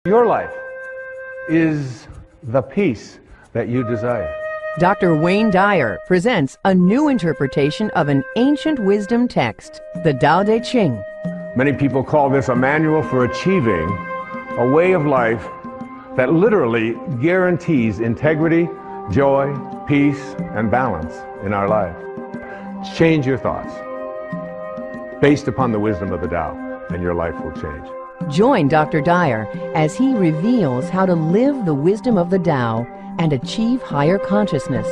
Your life is the peace that you desire. Dr. Wayne Dyer presents a new interpretation of an ancient wisdom text, the Tao Te Ching. Many people call this a manual for achieving a way of life that literally guarantees integrity, joy, peace, and balance in our life. Change your thoughts based upon the wisdom of the Tao, and your life will change. Join Dr. Dyer as he reveals how to live the wisdom of the Tao and achieve higher consciousness.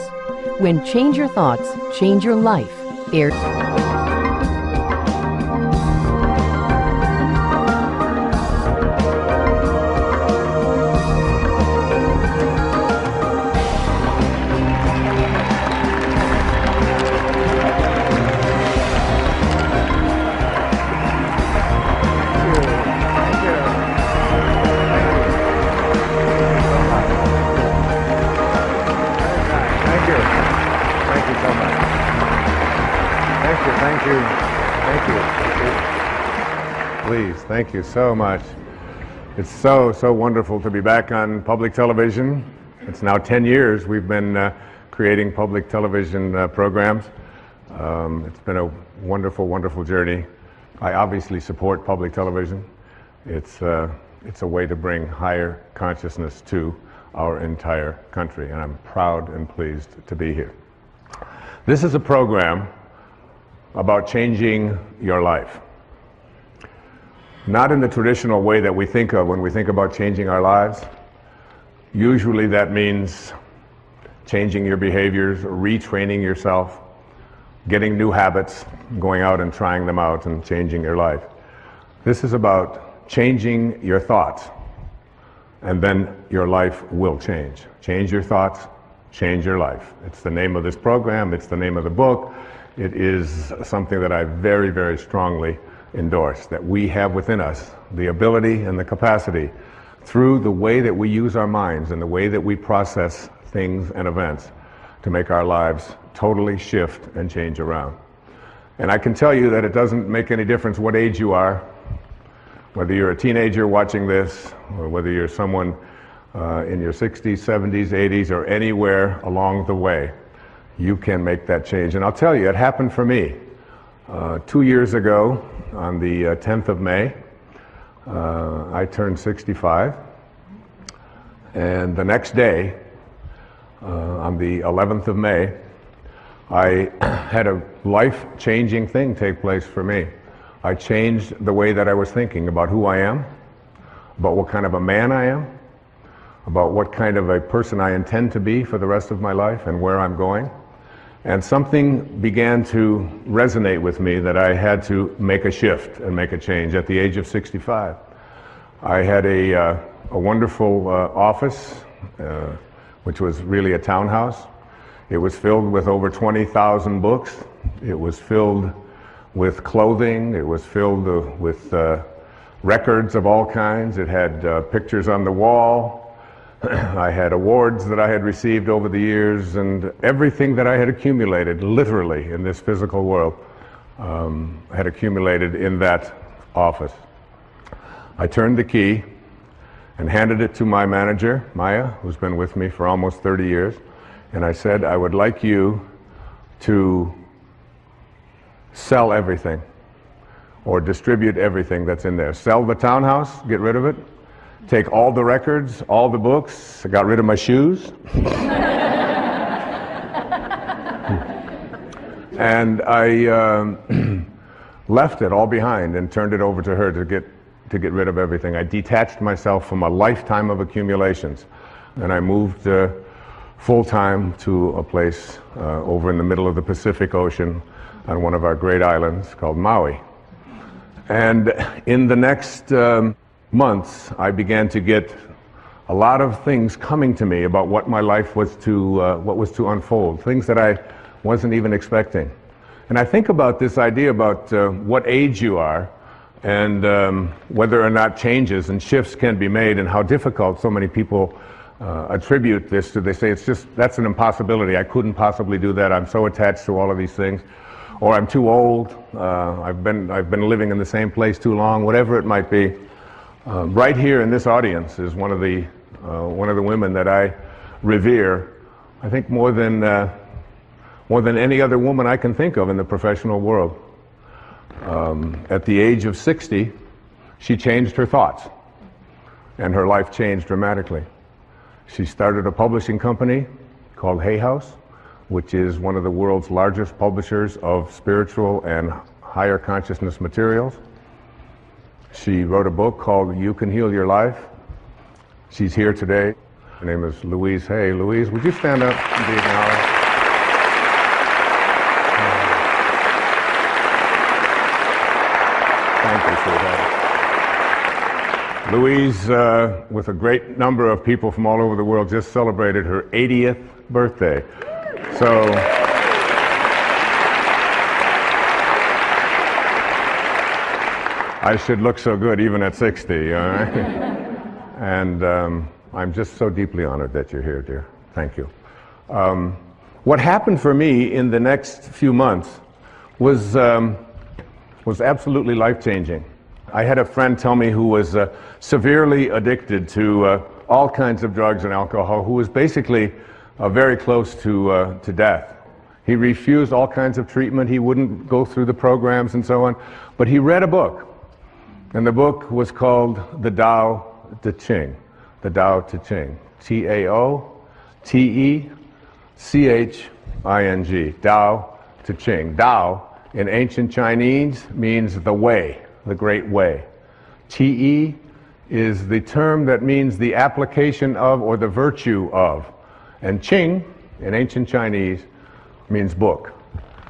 When Change Your Thoughts, Change Your Life airs. Thank you so much. It's so wonderful to be back on public television. It's now 10 years we've been creating public television programs. It's been a wonderful journey. I obviously support public television. It's a way to bring higher consciousness to our entire country, and I'm proud and pleased to be here. This is a program about changing your life. Not in the traditional way that we think of when we think about changing our lives. Usually that means changing your behaviors, retraining yourself, getting new habits, going out and trying them out and changing your life. This is about changing your thoughts, and then your life will change. Change your thoughts, change your life. It's the name of this program, it's the name of the book. It is something that I very strongly endorse, that we have within us the ability and the capacity through the way that we use our minds and the way that we process things and events to make our lives totally shift and change around. And I can tell you that it doesn't make any difference what age you are, whether you're a teenager watching this or whether you're someone in your 60s, 70s, 80s, or anywhere along the way. You can make that change. And I'll tell you, it happened for me. 2 years ago, on the 10th of May, I turned 65, and the next day, on the 11th of May, I had a life-changing thing take place for me. I changed the way that I was thinking about who I am, about what kind of a man I am, about what kind of a person I intend to be for the rest of my life and where I'm going. And something began to resonate with me that I had to make a shift and make a change at the age of 65. I had a wonderful office, which was really a townhouse. It was filled with over 20,000 books. It was filled with clothing. It was filled with records of all kinds. It had pictures on the wall. I had awards that I had received over the years, and everything that I had accumulated, literally, in this physical world, had accumulated in that office. I turned the key and handed it to my manager, Maya, who's been with me for almost 30 years, and I said, I would like you to sell everything, or distribute everything that's in there. Sell the townhouse, get rid of it. Take all the records, all the books. I got rid of my shoes. And I left it all behind and turned it over to her to get rid of everything. I detached myself from a lifetime of accumulations, and I moved full-time to a place over in the middle of the Pacific Ocean on one of our great islands called Maui. And in the next months, I began to get a lot of things coming to me about what my life was to unfold, things that I wasn't even expecting. And I think about this idea about what age you are, and whether or not changes and shifts can be made, and how difficult so many people attribute this to. They say, that's an impossibility. I couldn't possibly do that. I'm so attached to all of these things. Or I'm too old. I've been living in the same place too long, whatever it might be. Right here in this audience is one of the women that I revere, I think more than any other woman I can think of in the professional world. At the age of 60, she changed her thoughts, and her life changed dramatically. She started a publishing company called Hay House, which is one of the world's largest publishers of spiritual and higher consciousness materials. She wrote a book called You Can Heal Your Life. She's here today. Her name is Louise Hay. Louise, would you stand up and be acknowledged? Thank you, sweetheart. Louise, with a great number of people from all over the world, just celebrated her 80th birthday. So, I should look so good even at 60, all right? And I'm just so deeply honored that you're here, dear. Thank you. What happened for me in the next few months was absolutely life-changing. I had a friend tell me who was severely addicted to all kinds of drugs and alcohol, who was basically very close to death. He refused all kinds of treatment. He wouldn't go through the programs and so on. But he read a book, and the book was called The Tao Te Ching. The Tao Te Ching. T-A-O-T-E-C-H-I-N-G. Tao Te Ching. Tao in ancient Chinese means the way, the great way. Te is the term that means the application of or the virtue of. And Qing, in ancient Chinese, means book.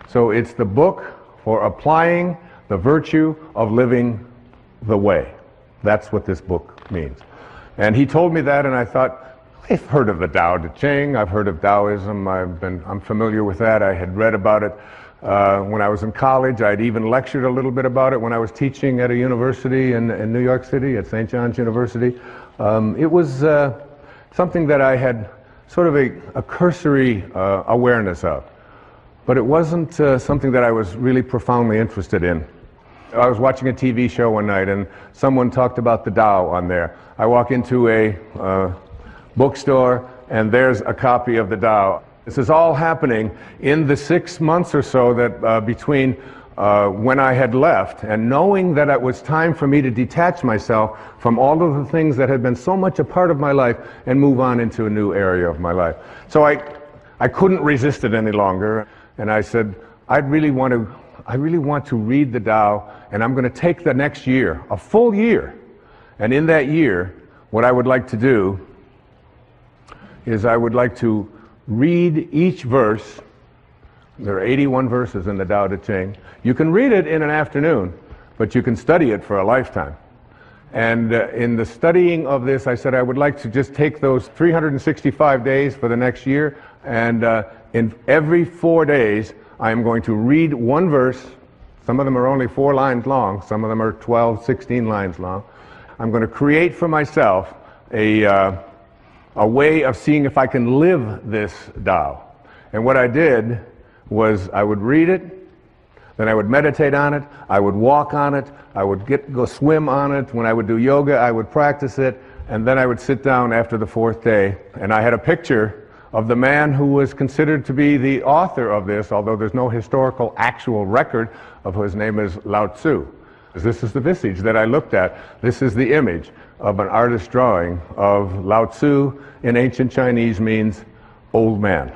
So it's the book for applying the virtue of living the way. That's what this book means. And he told me that, and I thought, I've heard of the Tao Te Ching, I've heard of Taoism, I'm familiar with that. I had read about it when I was in college. I'd even lectured a little bit about it when I was teaching at a university in New York City, at St. John's University. It was something that I had sort of a cursory awareness of. But it wasn't something that I was really profoundly interested in. I was watching a TV show one night and someone talked about the Tao on there. I walk into a bookstore and there's a copy of the Tao. This is all happening in the 6 months or so that between when I had left, and knowing that it was time for me to detach myself from all of the things that had been so much a part of my life and move on into a new area of my life. So I couldn't resist it any longer, and I said, I really want to read the Tao, and I'm going to take the next year, a full year, and in that year, what I would like to do is I would like to read each verse. There are 81 verses in the Tao Te Ching. You can read it in an afternoon, but you can study it for a lifetime. And in the studying of this, I said I would like to just take those 365 days for the next year, and in every 4 days, I am going to read one verse. Some of them are only 4 lines long. Some of them are 12, 16 lines long. I'm going to create for myself a way of seeing if I can live this Tao. And what I did was I would read it, then I would meditate on it, I would walk on it, I would go swim on it. When I would do yoga, I would practice it, and then I would sit down after the 4th day, and I had a picture of the man who was considered to be the author of this, although there's no historical actual record of his name is Lao Tzu. This is the visage that I looked at. This is the image of an artist's drawing of Lao Tzu. In ancient Chinese means old man.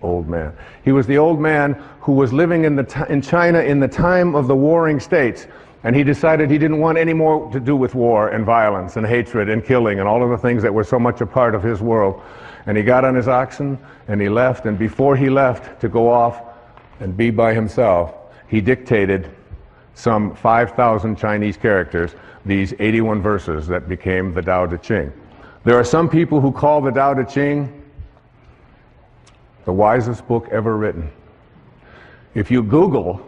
Old man. He was the old man who was living in China in the time of the warring states, and he decided he didn't want any more to do with war and violence and hatred and killing and all of the things that were so much a part of his world. And he got on his oxen and he left, and before he left to go off and be by himself, he dictated some 5,000 Chinese characters, these 81 verses that became the Tao Te Ching. There are some people who call the Tao Te Ching the wisest book ever written. If you Google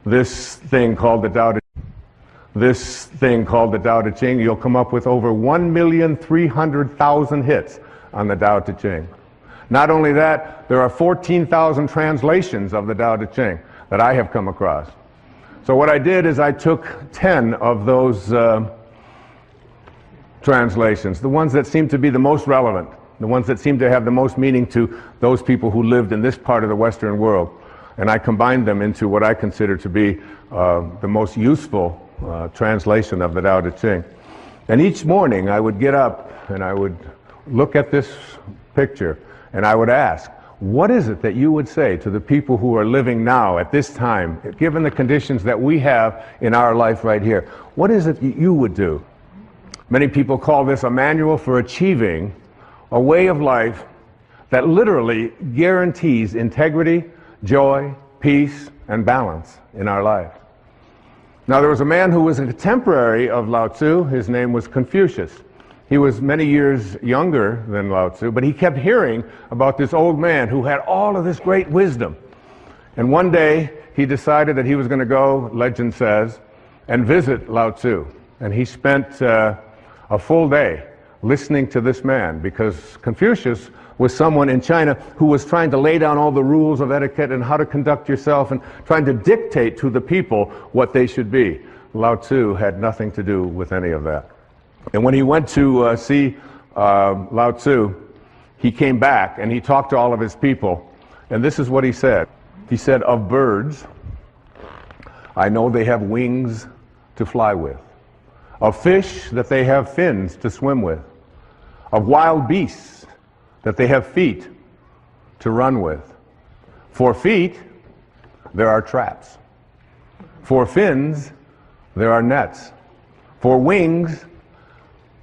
this thing called the Tao Te Ching, you'll come up with over 1,300,000 hits on the Tao Te Ching. Not only that, there are 14,000 translations of the Tao Te Ching that I have come across. So what I did is I took 10 of those translations, the ones that seem to be the most relevant, the ones that seem to have the most meaning to those people who lived in this part of the Western world. And I combined them into what I consider to be the most useful translation of the Tao Te Ching. And each morning I would get up and I would look at this picture and I would ask, what is it that you would say to the people who are living now at this time, given the conditions that we have in our life right here? What is it you would do? Many people call this a manual for achieving a way of life that literally guarantees integrity, joy, peace, and balance in our life. Now, there was a man who was a contemporary of Lao Tzu. His name was Confucius. He was many years younger than Lao Tzu, but he kept hearing about this old man who had all of this great wisdom. And one day, he decided that he was going to go, legend says, and visit Lao Tzu. And he spent a full day listening to this man, because Confucius was someone in China who was trying to lay down all the rules of etiquette and how to conduct yourself and trying to dictate to the people what they should be. Lao Tzu had nothing to do with any of that. And when he went to see Lao Tzu, he came back and he talked to all of his people, and this is what he said. He said, "Of birds, I know they have wings to fly with. Of fish, that they have fins to swim with. Of wild beasts, that they have feet to run with. For feet, there are traps. For fins, there are nets. For wings,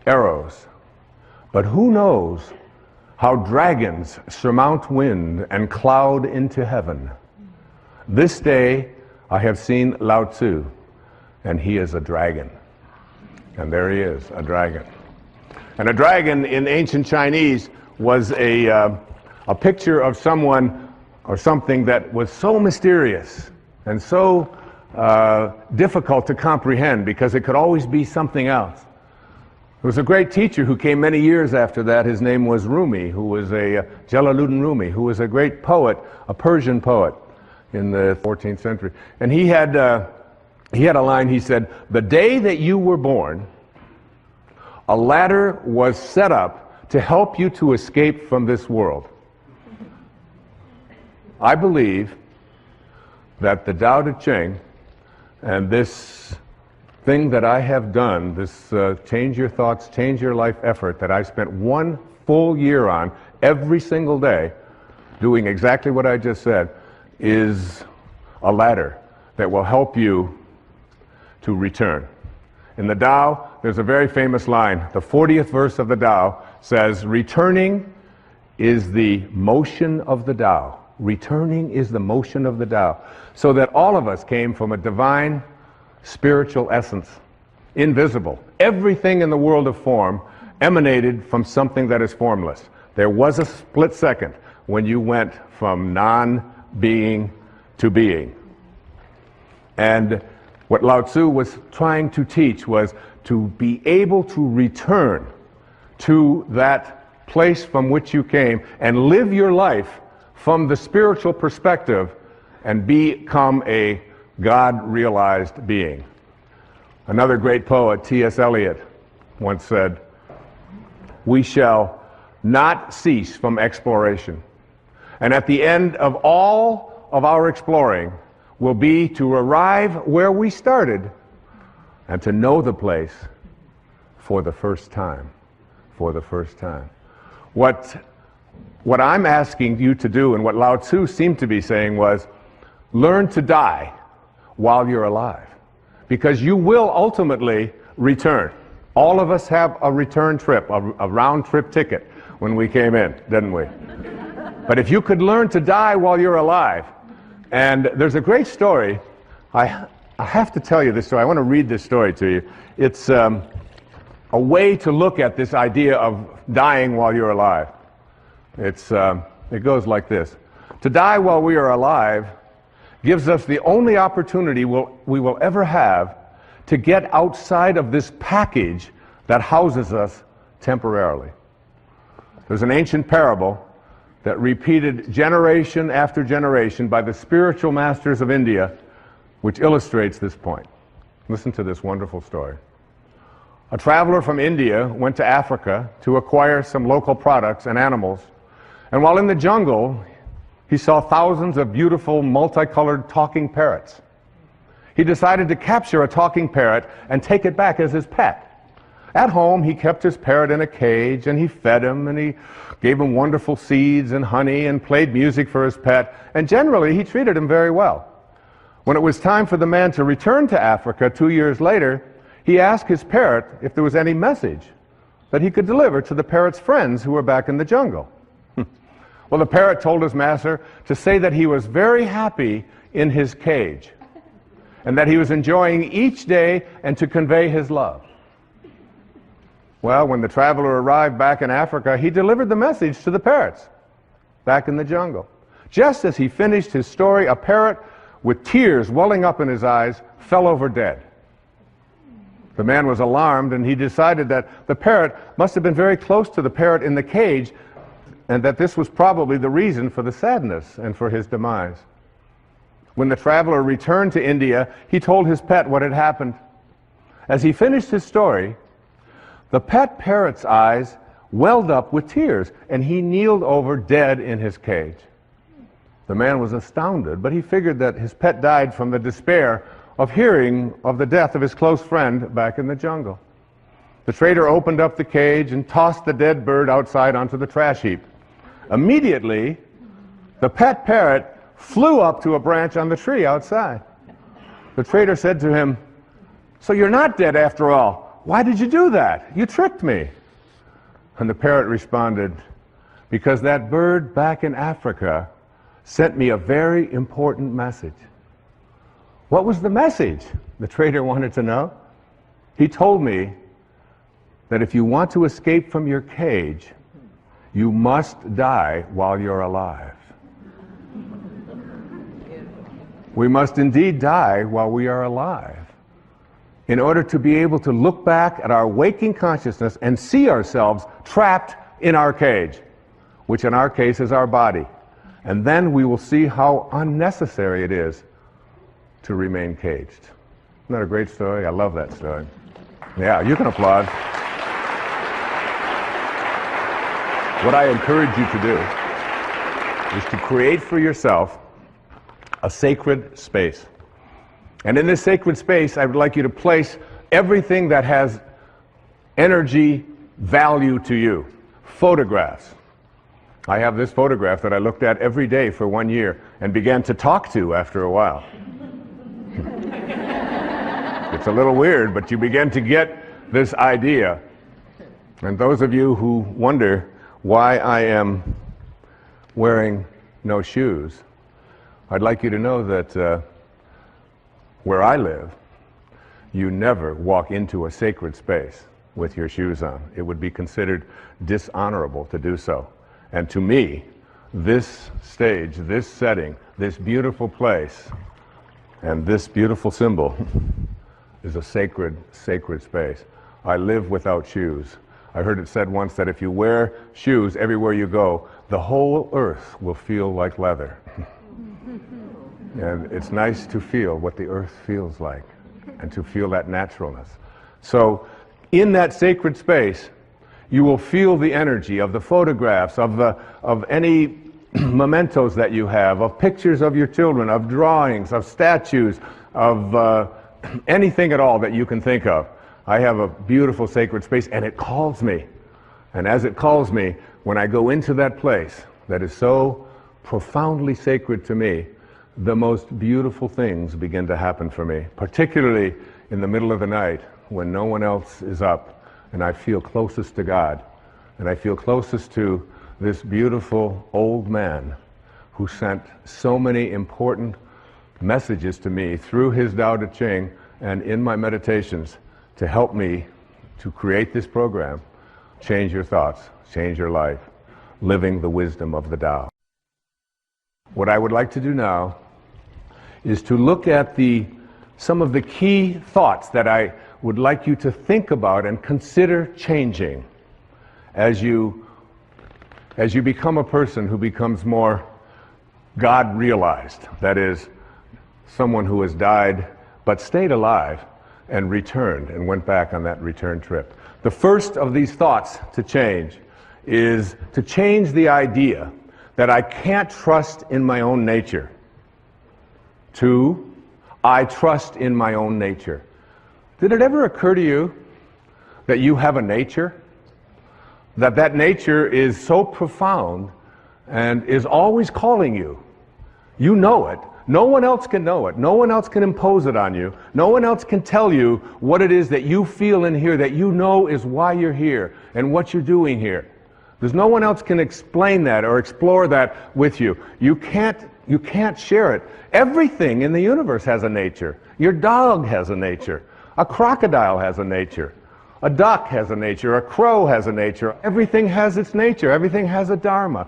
arrows. But who knows how dragons surmount wind and cloud into heaven? This day I have seen Lao Tzu, and he is a dragon." And there he is, a dragon. And a dragon in ancient Chinese was a picture of someone or something that was so mysterious and so difficult to comprehend, because it could always be something else. There was a great teacher who came many years after that. His name was Rumi, who was Jalaluddin Rumi, who was a great poet, a Persian poet in the 14th century. And he had a line. He said, "The day that you were born, a ladder was set up to help you to escape from this world." I believe that the Tao Te Ching and this thing that I have done, this change your thoughts, change your life effort that I spent 1 full year on every single day, doing exactly what I just said, is a ladder that will help you to return. In the Tao, there's a very famous line. The 40th verse of the Tao says, "Returning is the motion of the Tao." Returning is the motion of the Tao. So that all of us came from a divine spiritual essence, invisible. Everything in the world of form emanated from something that is formless. There was a split second when you went from non-being to being. And what Lao Tzu was trying to teach was to be able to return to that place from which you came and live your life from the spiritual perspective and become a God-realized being. Another great poet, T.S. Eliot, once said, "We shall not cease from exploration. And at the end of all of our exploring will be to arrive where we started and to know the place for the first time." For the first time. What I'm asking you to do, and what Lao Tzu seemed to be saying, was learn to die while you're alive, because you will ultimately return. All of us have a return trip, a round trip ticket when we came in, didn't we? But if you could learn to die while you're alive, and there's a great story, I have to tell you this story. I want to read this story to you. It's a way to look at this idea of dying while you're alive. It goes like this. To die while we are alive gives us the only opportunity we will ever have to get outside of this package that houses us temporarily. There's an ancient parable that repeated generation after generation by the spiritual masters of India, which illustrates this point. Listen to this wonderful story. A traveler from India went to Africa to acquire some local products and animals, and while in the jungle, he saw thousands of beautiful, multicolored talking parrots. He decided to capture a talking parrot and take it back as his pet. At home, he kept his parrot in a cage, and he fed him, and he gave him wonderful seeds and honey, and played music for his pet, and generally, he treated him very well. When it was time for the man to return to Africa 2 years later, he asked his parrot if there was any message that he could deliver to the parrot's friends who were back in the jungle. Well, the parrot told his master to say that he was very happy in his cage, and that he was enjoying each day, and to convey his love. Well, when the traveler arrived back in Africa, he delivered the message to the parrots back in the jungle. Just as he finished his story, a parrot with tears welling up in his eyes fell over dead. The man was alarmed, and he decided that the parrot must have been very close to the parrot in the cage, and that this was probably the reason for the sadness and for his demise. When the traveler returned to India, he told his pet what had happened. As he finished his story, the pet parrot's eyes welled up with tears, and he kneeled over dead in his cage. The man was astounded, but he figured that his pet died from the despair of hearing of the death of his close friend back in the jungle. The trader opened up the cage and tossed the dead bird outside onto the trash heap. Immediately, the pet parrot flew up to a branch on the tree outside. The trader said to him, "So you're not dead after all. Why did you do that? You tricked me." And the parrot responded, "Because that bird back in Africa sent me a very important message." What was the message? The trader wanted to know. He told me that if you want to escape from your cage, you must die while you're alive. We must indeed die while we are alive, in order to be able to look back at our waking consciousness and see ourselves trapped in our cage, which in our case is our body. And then we will see how unnecessary it is to remain caged. Isn't that a great story? I love that story. Yeah, you can applaud. What I encourage you to do is to create for yourself a sacred space. And in this sacred space, I would like you to place everything that has energy value to you. Photographs. I have this photograph that I looked at every day for 1 year and began to talk to after a while. It's a little weird, but you begin to get this idea. And those of you who wonder why I am wearing no shoes, I'd like you to know that where I live, you never walk into a sacred space with your shoes on. It would be considered dishonorable to do so. And to me, this stage, this setting, this beautiful place, and this beautiful symbol is a sacred, sacred space. I live without shoes. I heard it said once that if you wear shoes everywhere you go, the whole earth will feel like leather. And it's nice to feel what the earth feels like, and to feel that naturalness. So in that sacred space, you will feel the energy of the photographs, of any mementos that you have, of pictures of your children, of drawings, of statues, of anything at all that you can think of. I have a beautiful sacred space, and it calls me. And as it calls me, when I go into that place that is so profoundly sacred to me, the most beautiful things begin to happen for me, particularly in the middle of the night when no one else is up, and I feel closest to God, and I feel closest to this beautiful old man who sent so many important messages to me through his Tao Te Ching and in my meditations to help me to create this program, Change Your Thoughts, Change Your Life, Living the Wisdom of the Tao. What I would like to do now is to look at some of the key thoughts that I would like you to think about and consider changing as you become a person who becomes more God-realized. That is, someone who has died but stayed alive and returned and went back on that return trip. The first of these thoughts to change is to change the idea that I can't trust in my own nature. 2, I trust in my own nature. Did it ever occur to you that you have a nature? That nature is so profound and is always calling you. You know it. No one else can know it. No one else can impose it on you. No one else can tell you what it is that you feel in here, that you know is why you're here and what you're doing here. There's no one else can explain that or explore that with you. You can't share it. Everything in the universe has a nature. Your dog has a nature. A crocodile has a nature. A duck has a nature. A crow has a nature. Everything has its nature. Everything has a dharma,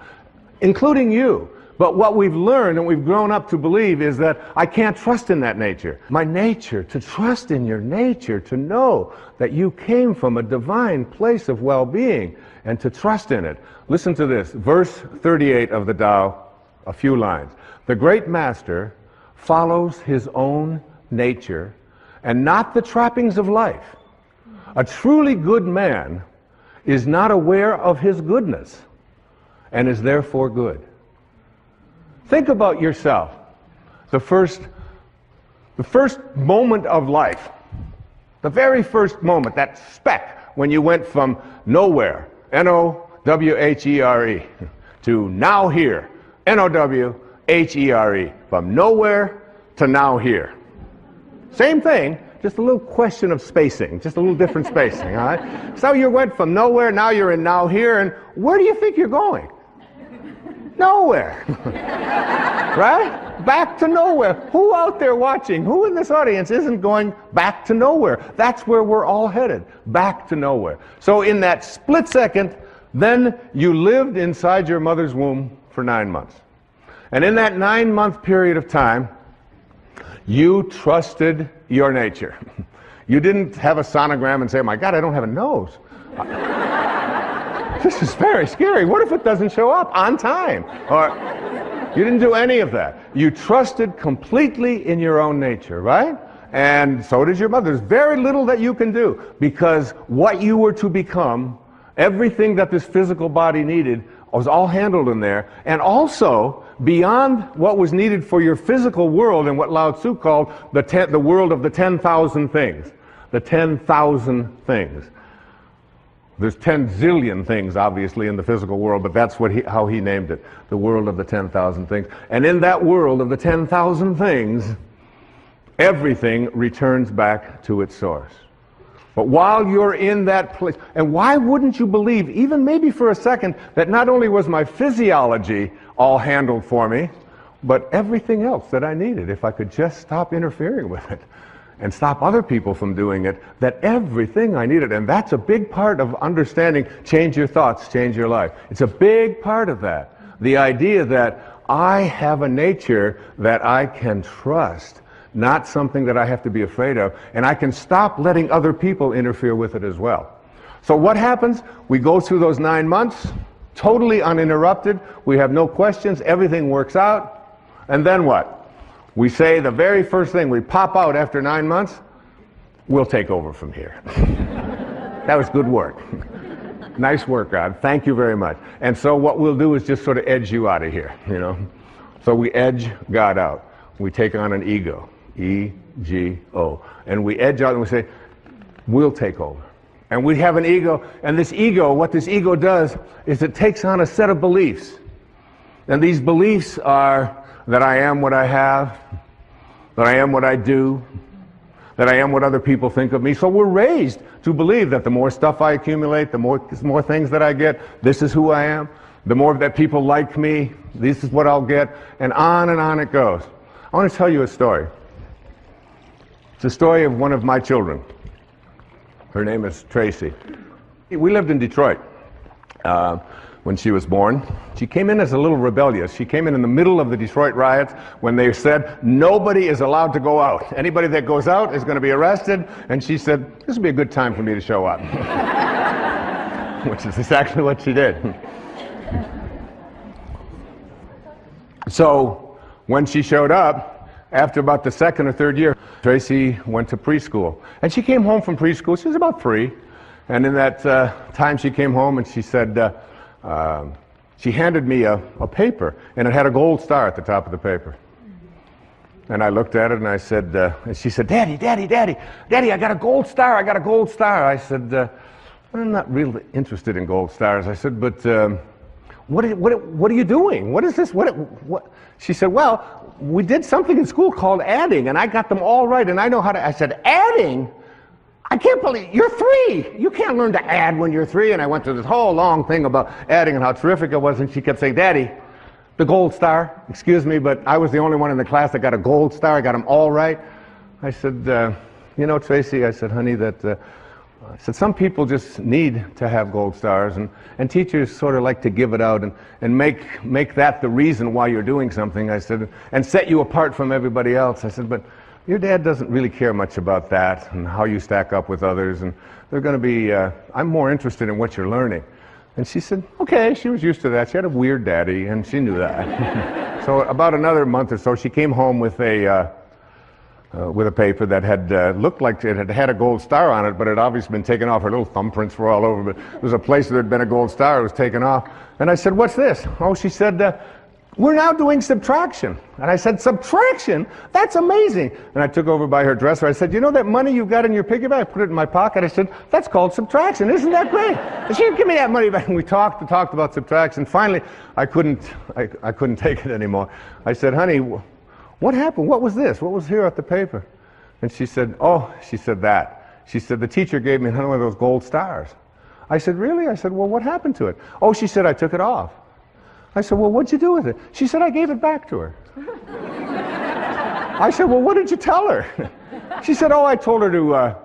including you. But what we've learned and we've grown up to believe is that I can't trust in that nature. My nature, to trust in your nature, to know that you came from a divine place of well-being, and to trust in it. Listen to this, verse 38 of the Tao, a few lines. The great master follows his own nature and not the trappings of life. A truly good man is not aware of his goodness and is therefore good. Think about yourself. The first moment of life, the very first moment, that speck when you went from nowhere, N-O-W-H-E-R-E, to now here, N-O-W-H-E-R-E, from nowhere to now here. Same thing, just a little question of spacing, just a little different spacing, all right? So you went from nowhere, now you're in now here, and where do you think you're going? Nowhere. Right? Back to nowhere. Who out there watching, who in this audience isn't going back to nowhere? That's where we're all headed, back to nowhere. So in that split second, then you lived inside your mother's womb for 9 months. And in that 9-month period of time, you trusted your nature. You didn't have a sonogram and say, oh my God, I don't have a nose. This is very scary. What if it doesn't show up on time? Or you didn't do any of that. You trusted completely in your own nature, right? And so did your mother. There's very little that you can do, because what you were to become, everything that this physical body needed, was all handled in there. And also, beyond what was needed for your physical world, and what Lao Tzu called the world of the 10,000 things. The 10,000 things. There's 10 zillion things, obviously, in the physical world, but that's how he named it, the world of the 10,000 things. And in that world of the 10,000 things, everything returns back to its source. But while you're in that place, and why wouldn't you believe, even maybe for a second, that not only was my physiology all handled for me, but everything else that I needed, if I could just stop interfering with it and stop other people from doing it, that everything I needed. And that's a big part of understanding change your thoughts, change your life. It's a big part of that. The idea that I have a nature that I can trust, not something that I have to be afraid of, and I can stop letting other people interfere with it as well. So what happens? We go through those 9 months, totally uninterrupted. We have no questions. Everything works out. And then what? We say the very first thing, we pop out after 9 months, we'll take over from here. That was good work. Nice work, God. Thank you very much. And so what we'll do is just sort of edge you out of here, you know. So we edge God out. We take on an ego, E-G-O. And we edge out and we say, we'll take over. And we have an ego, and this ego, what this ego does is it takes on a set of beliefs. And these beliefs are that I am what I have, that I am what I do, that I am what other people think of me. So we're raised to believe that the more stuff I accumulate, the more things that I get, this is who I am. The more that people like me, this is what I'll get, and on it goes. I want to tell you a story. It's a story of one of my children. Her name is Tracy. We lived in Detroit when she was born. She came in as a little rebellious. She came in the middle of the Detroit riots when they said nobody is allowed to go out. Anybody that goes out is going to be arrested. And she said, this would be a good time for me to show up. Which is exactly what she did. So when she showed up, After about the second or third year, Tracy went to preschool. And she came home from preschool. She was about 3. And in that time she came home and she said, she handed me a paper, and it had a gold star at the top of the paper. And I looked at it and I said, and she said, Daddy, I got a gold star, I got a gold star. I said, I'm not really interested in gold stars. I said, but what are you doing? What is this? What? She said, well, we did something in school called adding, and I got them all right, and I know how to. I said, adding? I can't believe, you're 3. You can't learn to add when you're 3. And I went through this whole long thing about adding and how terrific it was, and she kept saying, Daddy, the gold star, excuse me, but I was the only one in the class that got a gold star. I got them all right. I said, you know, Tracy, I said, honey, I said, some people just need to have gold stars, and teachers sort of like to give it out and make that the reason why you're doing something, I said, and set you apart from everybody else. I said, but your dad doesn't really care much about that and how you stack up with others, and they're going to be, I'm more interested in what you're learning. And she said, okay, she was used to that. She had a weird daddy, and she knew that. So about another month or so, she came home with a paper that had looked like it had a gold star on it, but it had obviously been taken off. Her little thumbprints were all over, but there was a place that had been a gold star. It was taken off. And I said, what's this? Oh, she said, we're now doing subtraction. And I said, subtraction? That's amazing. And I took over by her dresser. I said, you know that money you've got in your piggy bank? I put it in my pocket. I said, that's called subtraction. Isn't that great? And she said, give me that money back. And we talked about subtraction. Finally, I couldn't take it anymore. I said, honey, what happened? What was this? What was here at the paper? And she said, that. She said, the teacher gave me one of those gold stars. I said, really? I said, well, what happened to it? Oh, she said, I took it off. I said, well, what'd you do with it? She said, I gave it back to her. I said, well, what did you tell her? She said, oh, I told her to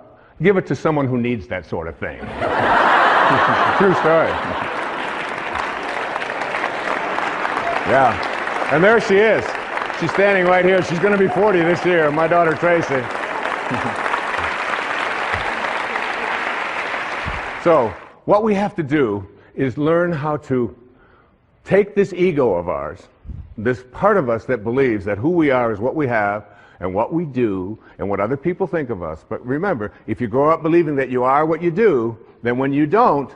give it to someone who needs that sort of thing. True story. Yeah. And there she is. She's standing right here. She's going to be 40 this year, my daughter Tracy. So, what we have to do is learn how to take this ego of ours, this part of us that believes that who we are is what we have and what we do and what other people think of us. But remember, if you grow up believing that you are what you do, then when you don't,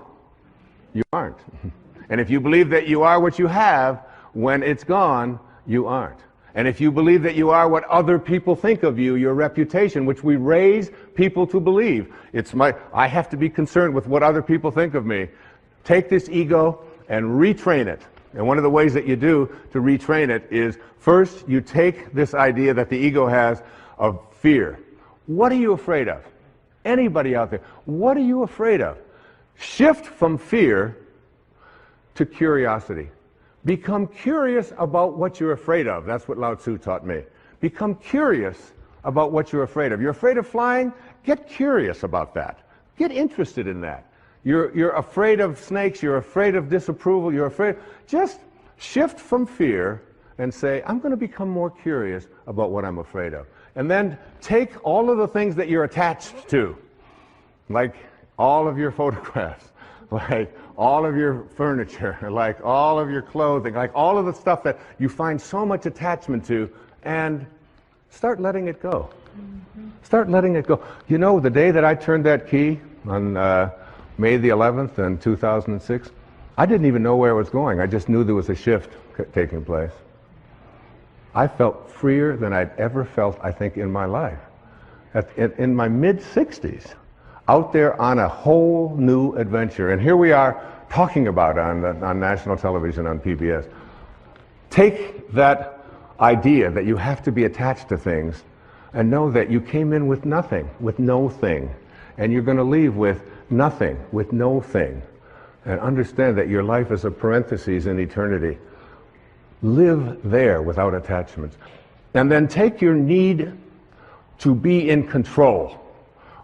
you aren't. And if you believe that you are what you have, when it's gone, you aren't. And if you believe that you are what other people think of you, your reputation, which we raise people to believe, I have to be concerned with what other people think of me. Take this ego and retrain it. And one of the ways that you do to retrain it is, first, you take this idea that the ego has of fear. What are you afraid of? Anybody out there, what are you afraid of? Shift from fear to curiosity. Become curious about what you're afraid of. That's what Lao Tzu taught me. Become curious about what you're afraid of. You're afraid of flying? Get curious about that. Get interested in that. You're afraid of snakes, you're afraid of disapproval, you're afraid. Just shift from fear and say, I'm going to become more curious about what I'm afraid of. And then take all of the things that you're attached to, like all of your photographs, like all of your furniture, like all of your clothing, like all of the stuff that you find so much attachment to, and start letting it go. Start letting it go. You know, the day that I turned that key on May the 11th in 2006, I didn't even know where I was going. I just knew there was a shift taking place. I felt freer than I'd ever felt, I think, in my life. In my mid-60s, out there on a whole new adventure. And here we are talking about it on national television, on PBS. Take that idea that you have to be attached to things and know that you came in with nothing, with no thing. And you're going to leave with nothing, with no thing. And understand that your life is a parenthesis in eternity. Live there without attachments. And then take your need to be in control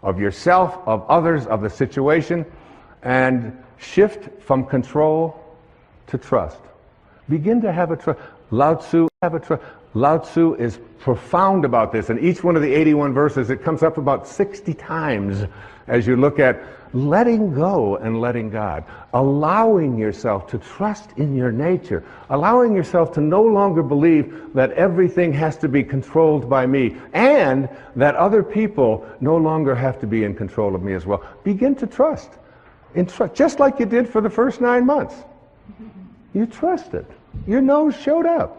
of yourself, of others, of the situation, and shift from control to trust. Begin to have a trust. Lao Tzu, Lao Tzu is profound about this. And each one of the 81 verses, it comes up about 60 times as you look at letting go and letting God, allowing yourself to trust in your nature, allowing yourself to no longer believe that everything has to be controlled by me, and that other people no longer have to be in control of me as well. Begin to trust. Just like you did for the first 9 months. You trusted. Your nose showed up.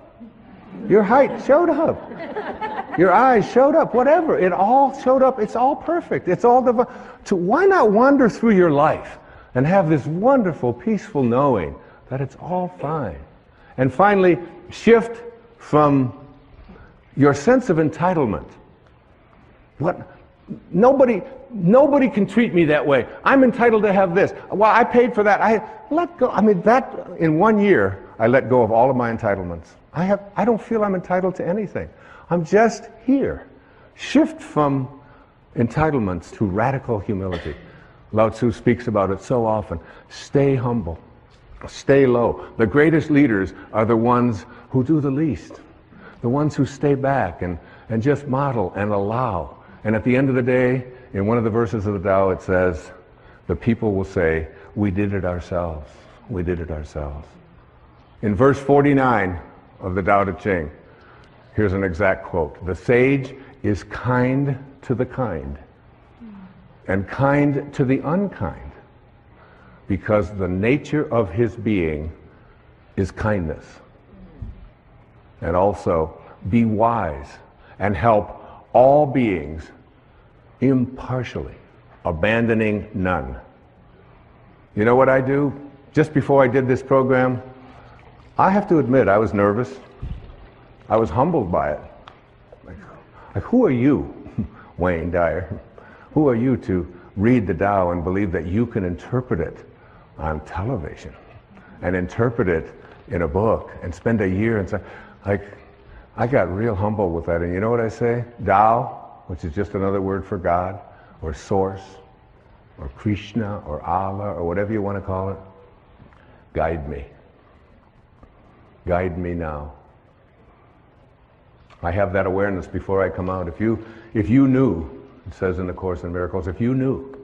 Your height showed up. Your eyes showed up. Whatever. It all showed up. It's all perfect. It's all divine. So why not wander through your life and have this wonderful, peaceful knowing that it's all fine? And finally, shift from your sense of entitlement. Nobody can treat me that way. I'm entitled to have this. Well, I paid for that. I let go. I mean, that in 1 year, I let go of all of my entitlements. I don't feel I'm entitled to anything. I'm just here. Shift from entitlements to radical humility. Lao Tzu speaks about it so often. Stay humble. Stay low. The greatest leaders are the ones who do the least. The ones who stay back and just model and allow. And at the end of the day, in one of the verses of the Tao, it says, the people will say, we did it ourselves. We did it ourselves. In verse 49 of the Tao Te Ching, here's an exact quote. The sage is kind to the kind and kind to the unkind because the nature of his being is kindness. And also, be wise and help all beings impartially, abandoning none. You know what I do? Just before I did this program, I have to admit I was nervous. I was humbled by it. Like who are you, Wayne Dyer? Who are you to read the Tao and believe that you can interpret it on television and interpret it in a book and spend a year and say, like, I got real humble with that. And you know what I say? Tao, which is just another word for God, or Source, or Krishna, or Allah, or whatever you want to call it, guide me. Guide me now. I have that awareness before I come out. If you knew, it says in the Course in Miracles, if you knew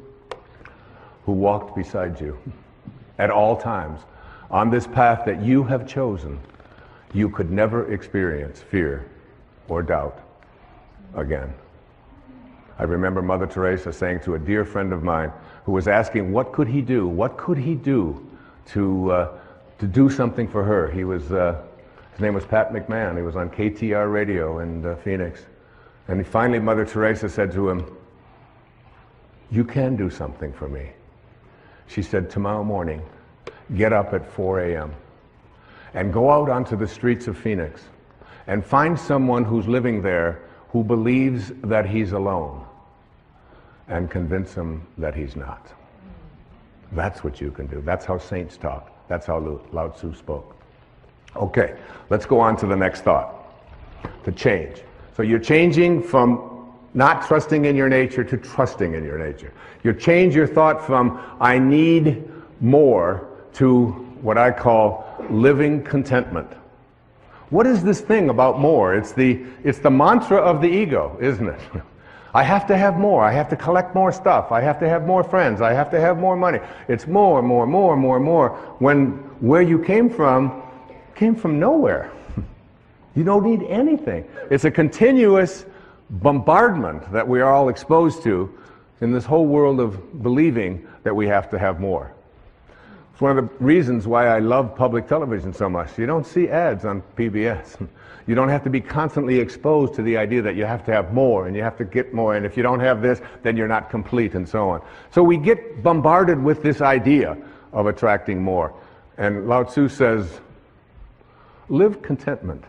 who walked beside you at all times on this path that you have chosen, you could never experience fear or doubt again. I remember Mother Teresa saying to a dear friend of mine who was asking what could he do? What could he do to do something for her? He was, his name was Pat McMahon. He was on KTR radio in Phoenix. And finally Mother Teresa said to him, you can do something for me. She said, tomorrow morning, get up at 4 a.m. and go out onto the streets of Phoenix and find someone who's living there who believes that he's alone and convince him that he's not. That's what you can do. That's how saints talk. That's how Lao Tzu spoke. Okay, let's go on to the next thought. To change. So you're changing from not trusting in your nature to trusting in your nature. You change your thought from I need more to what I call living contentment. What is this thing about more? It's the mantra of the ego, isn't it? I have to have more. I have to collect more stuff. I have to have more friends. I have to have more money. It's more, more, more, more, more. When where you came from nowhere. You don't need anything. It's a continuous bombardment that we are all exposed to in this whole world of believing that we have to have more. It's one of the reasons why I love public television so much. You don't see ads on PBS. You don't have to be constantly exposed to the idea that you have to have more and you have to get more, and if you don't have this, then you're not complete, and so on. So we get bombarded with this idea of attracting more. And Lao Tzu says, live contentment.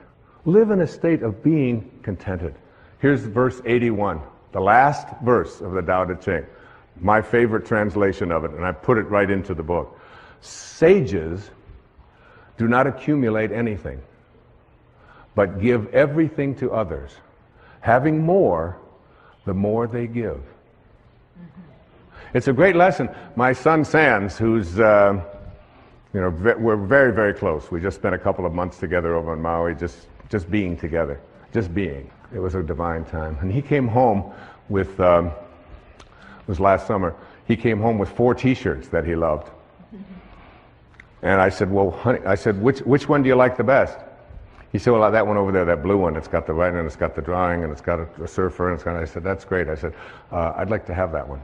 Live in a state of being contented. Here's verse 81, the last verse of the Tao Te Ching. My favorite translation of it, and I put it right into the book. Sages do not accumulate anything, but give everything to others. Having more, the more they give. It's a great lesson. My son Sans, who's You know, we're very, very close. We just spent a couple of months together over in Maui, just being together, just being. It was a divine time. And he came home with, it was last summer, he came home with 4 T-shirts that he loved. And I said, well, honey, I said, which one do you like the best? He said, well, that one over there, that blue one, it's got the writing, and it's got the drawing, and it's got a surfer, and it's got, I said, that's great. I said, I'd like to have that one.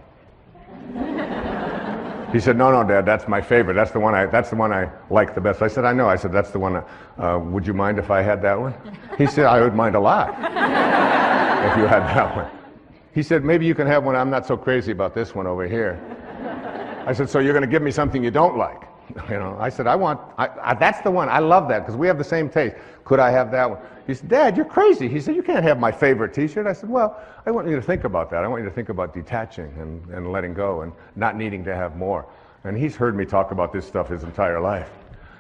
He said, no, Dad, that's my favorite. That's the one I like the best. I said, I know. I said, that's the one. Would you mind if I had that one? He said, I would mind a lot if you had that one. He said, maybe you can have one. I'm not so crazy about this one over here. I said, so you're going to give me something you don't like? You know, I said, that's the one. I love that because we have the same taste. Could I have that one? He said, Dad, you're crazy. He said, you can't have my favorite T-shirt. I said, well, I want you to think about that. I want you to think about detaching and letting go and not needing to have more. And he's heard me talk about this stuff his entire life.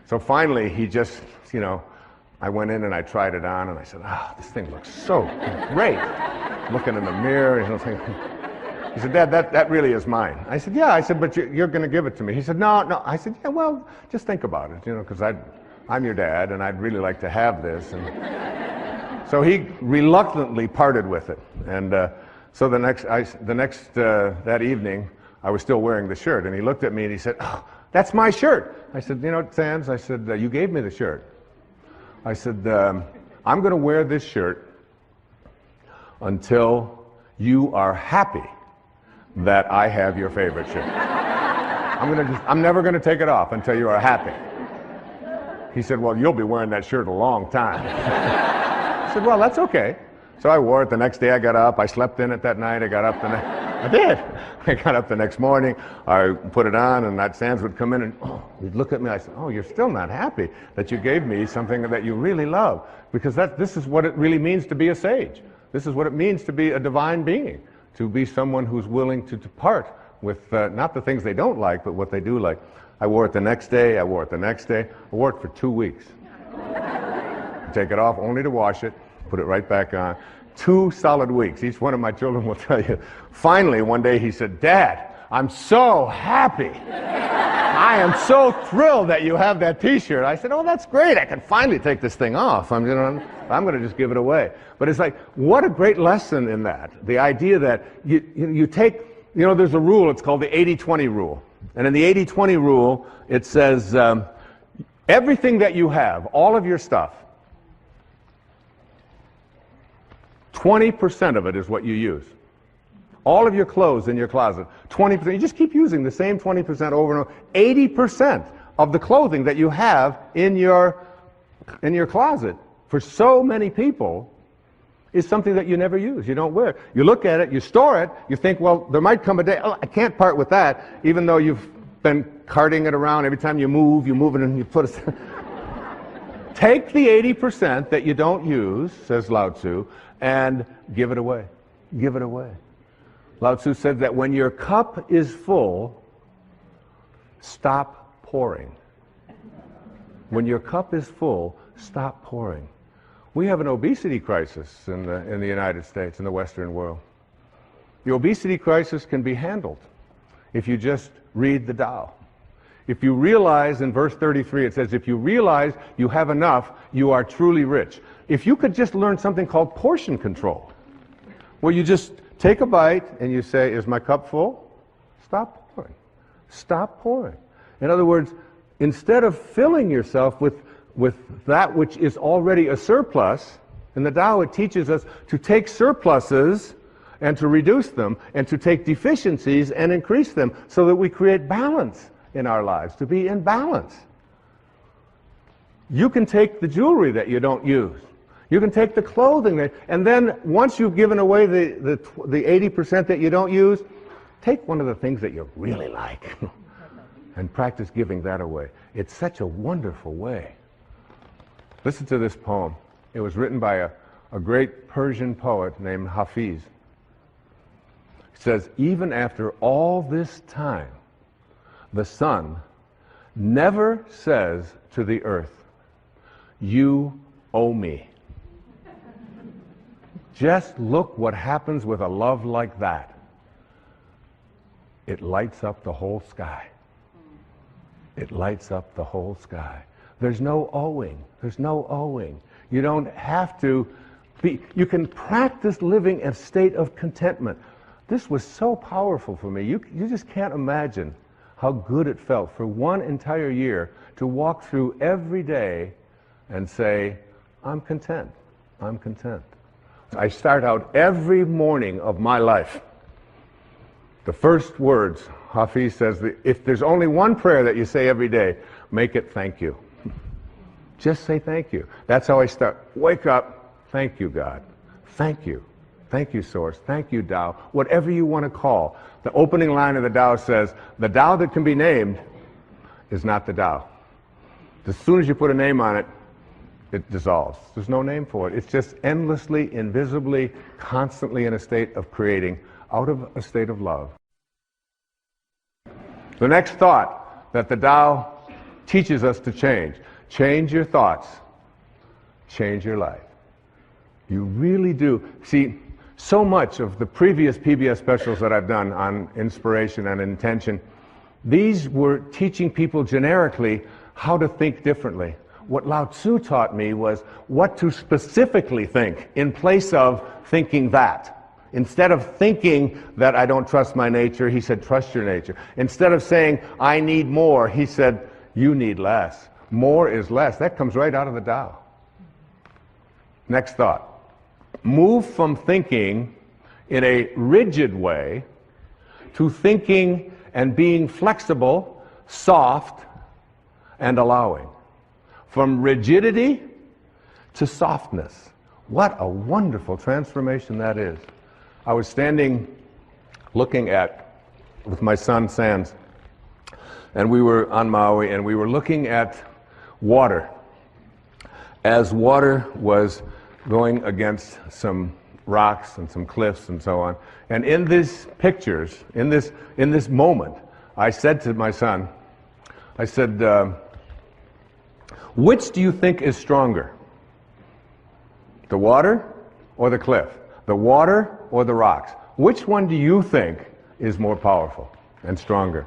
So finally, he just, you know, I went in and I tried it on and I said, this thing looks so great. Looking in the mirror, you know, thinking. He said, Dad, that really is mine. I said, yeah. I said, but you're going to give it to me. He said, no. I said, yeah, well, just think about it, you know, because I'm your dad and I'd really like to have this. And so he reluctantly parted with it. And so that evening, I was still wearing the shirt. And he looked at me and he said, oh, that's my shirt. I said, you know, Sands, I said, you gave me the shirt. I said, I'm going to wear this shirt until you are happy that I have your favorite shirt. I'm never going to take it off until you are happy. He said, well, you'll be wearing that shirt a long time. I said, well, that's okay. So I wore it. The next day I got up. I slept in it that night. I got up I did. I got up the next morning. I put it on, and that Sands would come in and he'd look at me. I said, oh, you're still not happy that you gave me something that you really love, because this is what it really means to be a sage. This is what it means to be a divine being, to be someone who's willing to depart with not the things they don't like, but what they do like. I wore it the next day. I wore it the next day. I wore it for 2 weeks. Take it off only to wash it, put it right back on. 2 solid weeks. Each one of my children will tell you. Finally, one day he said, Dad, I'm so happy. I am so thrilled that you have that T-shirt. I said, oh, that's great. I can finally take this thing off. I'm going to just give it away. But it's like, what a great lesson in that. The idea that you take, you know, there's a rule. It's called the 80-20 rule. And in the 80-20 rule, it says everything that you have, all of your stuff, 20% of it is what you use. All of your clothes in your closet, 20%. You just keep using the same 20% over and over. 80% of the clothing that you have in your closet for so many people is something that you never use. You don't wear. You look at it, you store it, you think, well, there might come a day, oh, I can't part with that, even though you've been carting it around. Every time you move it and you put it. Take the 80% that you don't use, says Lao Tzu, and give it away. Give it away. Lao Tzu said that when your cup is full, stop pouring. When your cup is full, stop pouring. We have an obesity crisis in the United States, in the Western world. The obesity crisis can be handled if you just read the Tao. If you realize, in verse 33, it says, if you realize you have enough, you are truly rich. If you could just learn something called portion control, where you just take a bite and you say, is my cup full? Stop pouring. Stop pouring. In other words, instead of filling yourself with that which is already a surplus, in the Tao it teaches us to take surpluses and to reduce them, and to take deficiencies and increase them, so that we create balance in our lives, to be in balance. You can take the jewelry that you don't use. You can take the clothing and then once you've given away the 80% that you don't use, take one of the things that you really like and practice giving that away. It's such a wonderful way. Listen to this poem. It was written by a great Persian poet named Hafiz. It says, even after all this time, the sun never says to the earth, you owe me. Just look what happens with a love like that. It lights up the whole sky. it lights up the whole sky. There's no owing. There's no owing. You don't have to be, you can practice living in a state of contentment. This was so powerful for me. You just can't imagine how good it felt for one entire year to walk through every day and say, I'm content. I'm content. I start out every morning of my life. The first words, Hafiz says, if there's only one prayer that you say every day, make it thank you. Just say thank you. That's how I start. Wake up, thank you, God. Thank you. Thank you, Source. Thank you, Tao. Whatever you want to call. The opening line of the Tao says, the Tao that can be named is not the Tao. As soon as you put a name on it, it dissolves. There's no name for it. It's just endlessly, invisibly, constantly in a state of creating out of a state of love. The next thought that the Tao teaches us to change. Change your thoughts. Change your life. You really do. See, so much of the previous PBS specials that I've done on inspiration and intention, these were teaching people generically how to think differently. What Lao Tzu taught me was what to specifically think in place of thinking that. Instead of thinking that I don't trust my nature, he said, trust your nature. Instead of saying, I need more, he said, you need less. More is less. That comes right out of the Tao. Next thought. Move from thinking in a rigid way to thinking and being flexible, soft, and allowing. From rigidity to softness. What a wonderful transformation that is. I was standing looking at, with my son Sands, and we were on Maui, and we were looking at water. As water was going against some rocks and some cliffs and so on. And in these pictures, in this moment, I said to my son, I said, which do you think is stronger? The water or the cliff? The water or the rocks? Which one do you think is more powerful and stronger?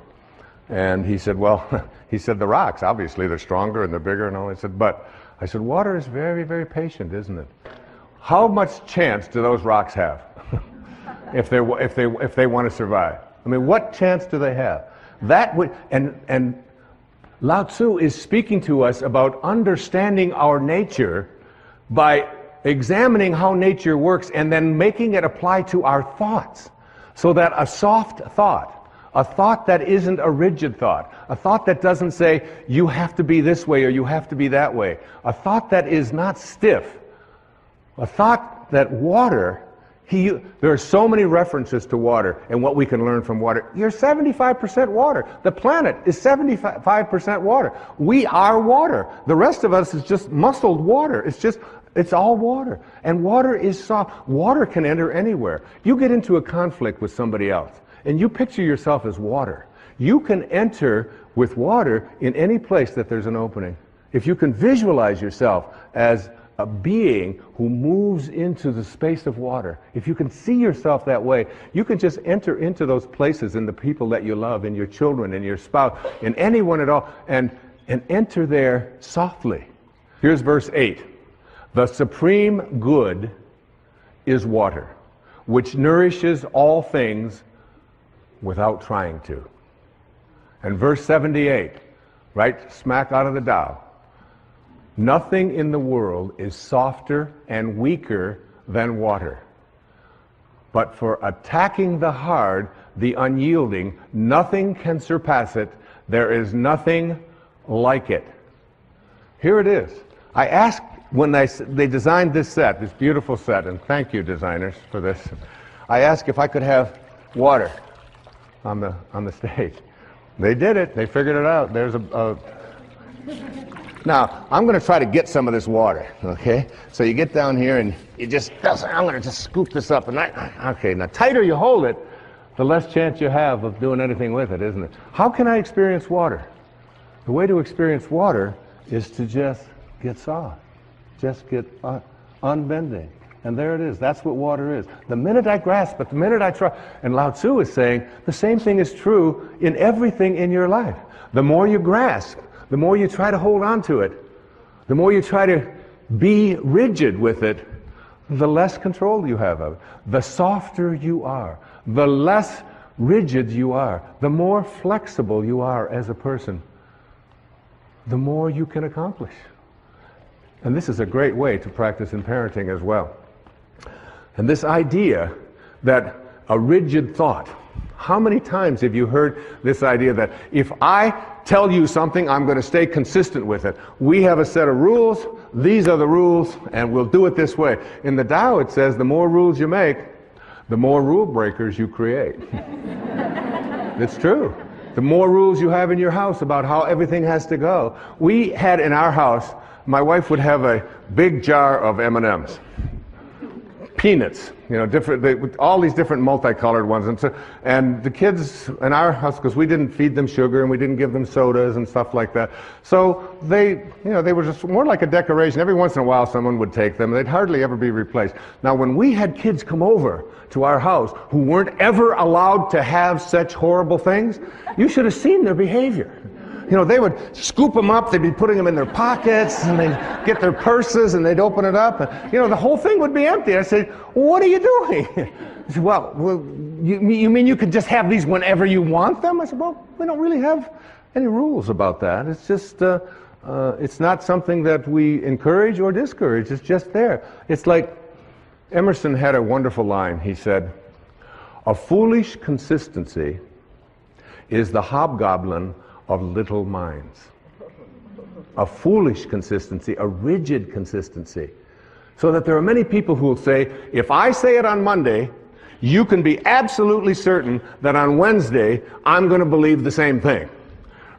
And he said, well, he said the rocks, obviously they're stronger and they're bigger and all. I said, water is very, very patient, isn't it? How much chance do those rocks have if they want to survive? I mean, what chance do they have? That would, and Lao Tzu is speaking to us about understanding our nature by examining how nature works and then making it apply to our thoughts. So that a soft thought, a thought that isn't a rigid thought, a thought that doesn't say you have to be this way or you have to be that way, a thought that is not stiff, a thought that water, there are so many references to water and what we can learn from water. You're 75% water. The planet is 75% water. We are water. The rest of us is just muscled water. It's all water. And water is soft. Water can enter anywhere. You get into a conflict with somebody else and you picture yourself as water. You can enter with water in any place that there's an opening. If you can visualize yourself as a being who moves into the space of water, if you can see yourself that way, you can just enter into those places in the people that you love, in your children, in your spouse, in anyone at all, and enter there softly. Here's verse 8. The supreme good is water, which nourishes all things without trying to. And verse 78, right smack out of the Tao. Nothing in the world is softer and weaker than water. But for attacking the hard, the unyielding, nothing can surpass it. There is nothing like it. Here it is. I asked when they designed this set, this beautiful set, and thank you designers for this, I asked if I could have water on the stage. They did it. They figured it out. There's Now, I'm going to try to get some of this water, okay? So you get down here and you just, I'm going to just scoop this up. And okay, now tighter you hold it, the less chance you have of doing anything with it, isn't it? How can I experience water? The way to experience water is to just get soft. Just get unbending. And there it is. That's what water is. The minute I grasp it, the minute I try. And Lao Tzu is saying the same thing is true in everything in your life. The more you grasp, the more you try to hold on to it, the more you try to be rigid with it, the less control you have of it. The softer you are, the less rigid you are, the more flexible you are as a person, the more you can accomplish. And this is a great way to practice in parenting as well. And this idea that a rigid thought, how many times have you heard this idea that if I tell you something, I'm going to stay consistent with it. We have a set of rules, these are the rules, and we'll do it this way. In the Tao it says the more rules you make, the more rule breakers you create. It's true. The more rules you have in your house about how everything has to go. We had in our house, my wife would have a big jar of M&Ms. Peanuts, you know, all these different multicolored ones, and the kids in our house, because we didn't feed them sugar and we didn't give them sodas and stuff like that, so they were just more like a decoration. Every once in a while, someone would take them. They'd hardly ever be replaced. Now, when we had kids come over to our house who weren't ever allowed to have such horrible things, you should have seen their behavior. You know, they would scoop them up, they'd be putting them in their pockets, and they'd get their purses, and they'd open it up, and, you know, the whole thing would be empty. I said, what are you doing? He said, well, you mean you could just have these whenever you want them? I said, well, we don't really have any rules about that. It's just, it's not something that we encourage or discourage. It's just there. It's like Emerson had a wonderful line. He said, a foolish consistency is the hobgoblin of little minds. A foolish consistency, a rigid consistency. So that there are many people who will say, if I say it on Monday, you can be absolutely certain that on Wednesday, I'm going to believe the same thing,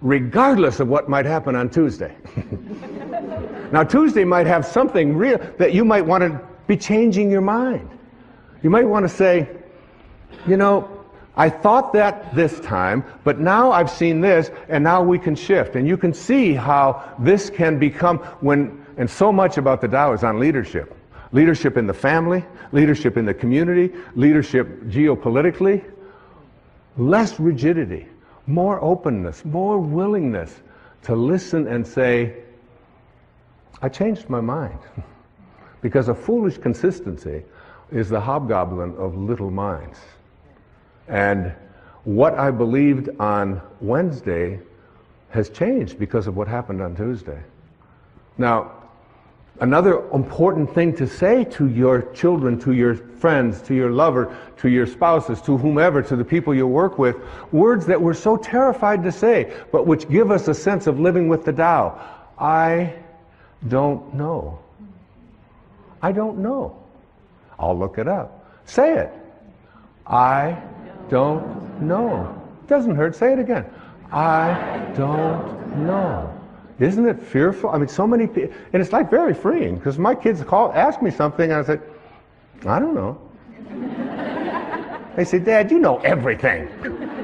regardless of what might happen on Tuesday. Now, Tuesday might have something real that you might want to be changing your mind. You might want to say, you know, I thought that this time, but now I've seen this, and now we can shift. And you can see how this can become and so much about the Tao is on leadership. Leadership in the family, leadership in the community, leadership geopolitically. Less rigidity, more openness, more willingness to listen and say, I changed my mind. Because a foolish consistency is the hobgoblin of little minds. And what I believed on Wednesday has changed because of what happened on Tuesday. Now, another important thing to say to your children, to your friends, to your lover, to your spouses, to whomever, to the people you work with, words that we're so terrified to say, but which give us a sense of living with the Tao. I don't know. I don't know. I'll look it up. Say it. I don't know. Doesn't hurt. Say it again. I don't know. Isn't it fearful? I mean, so many people, and it's like very freeing, because my kids ask me something, and I say, I don't know. They say, Dad, you know everything.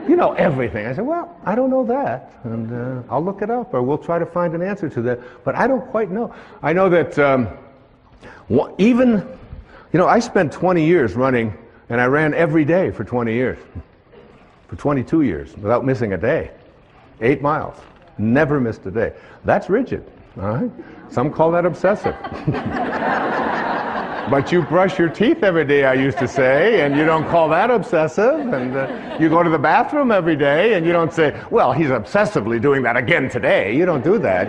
You know everything. I say, well, I don't know that, and I'll look it up, or we'll try to find an answer to that, but I don't quite know. I know that I spent 20 years running, and I ran every day for 20 years, for 22 years, without missing a day. 8 miles. Never missed a day. That's rigid, all right? Some call that obsessive. But you brush your teeth every day, I used to say, and you don't call that obsessive. And you go to the bathroom every day, and you don't say, well, he's obsessively doing that again today. You don't do that.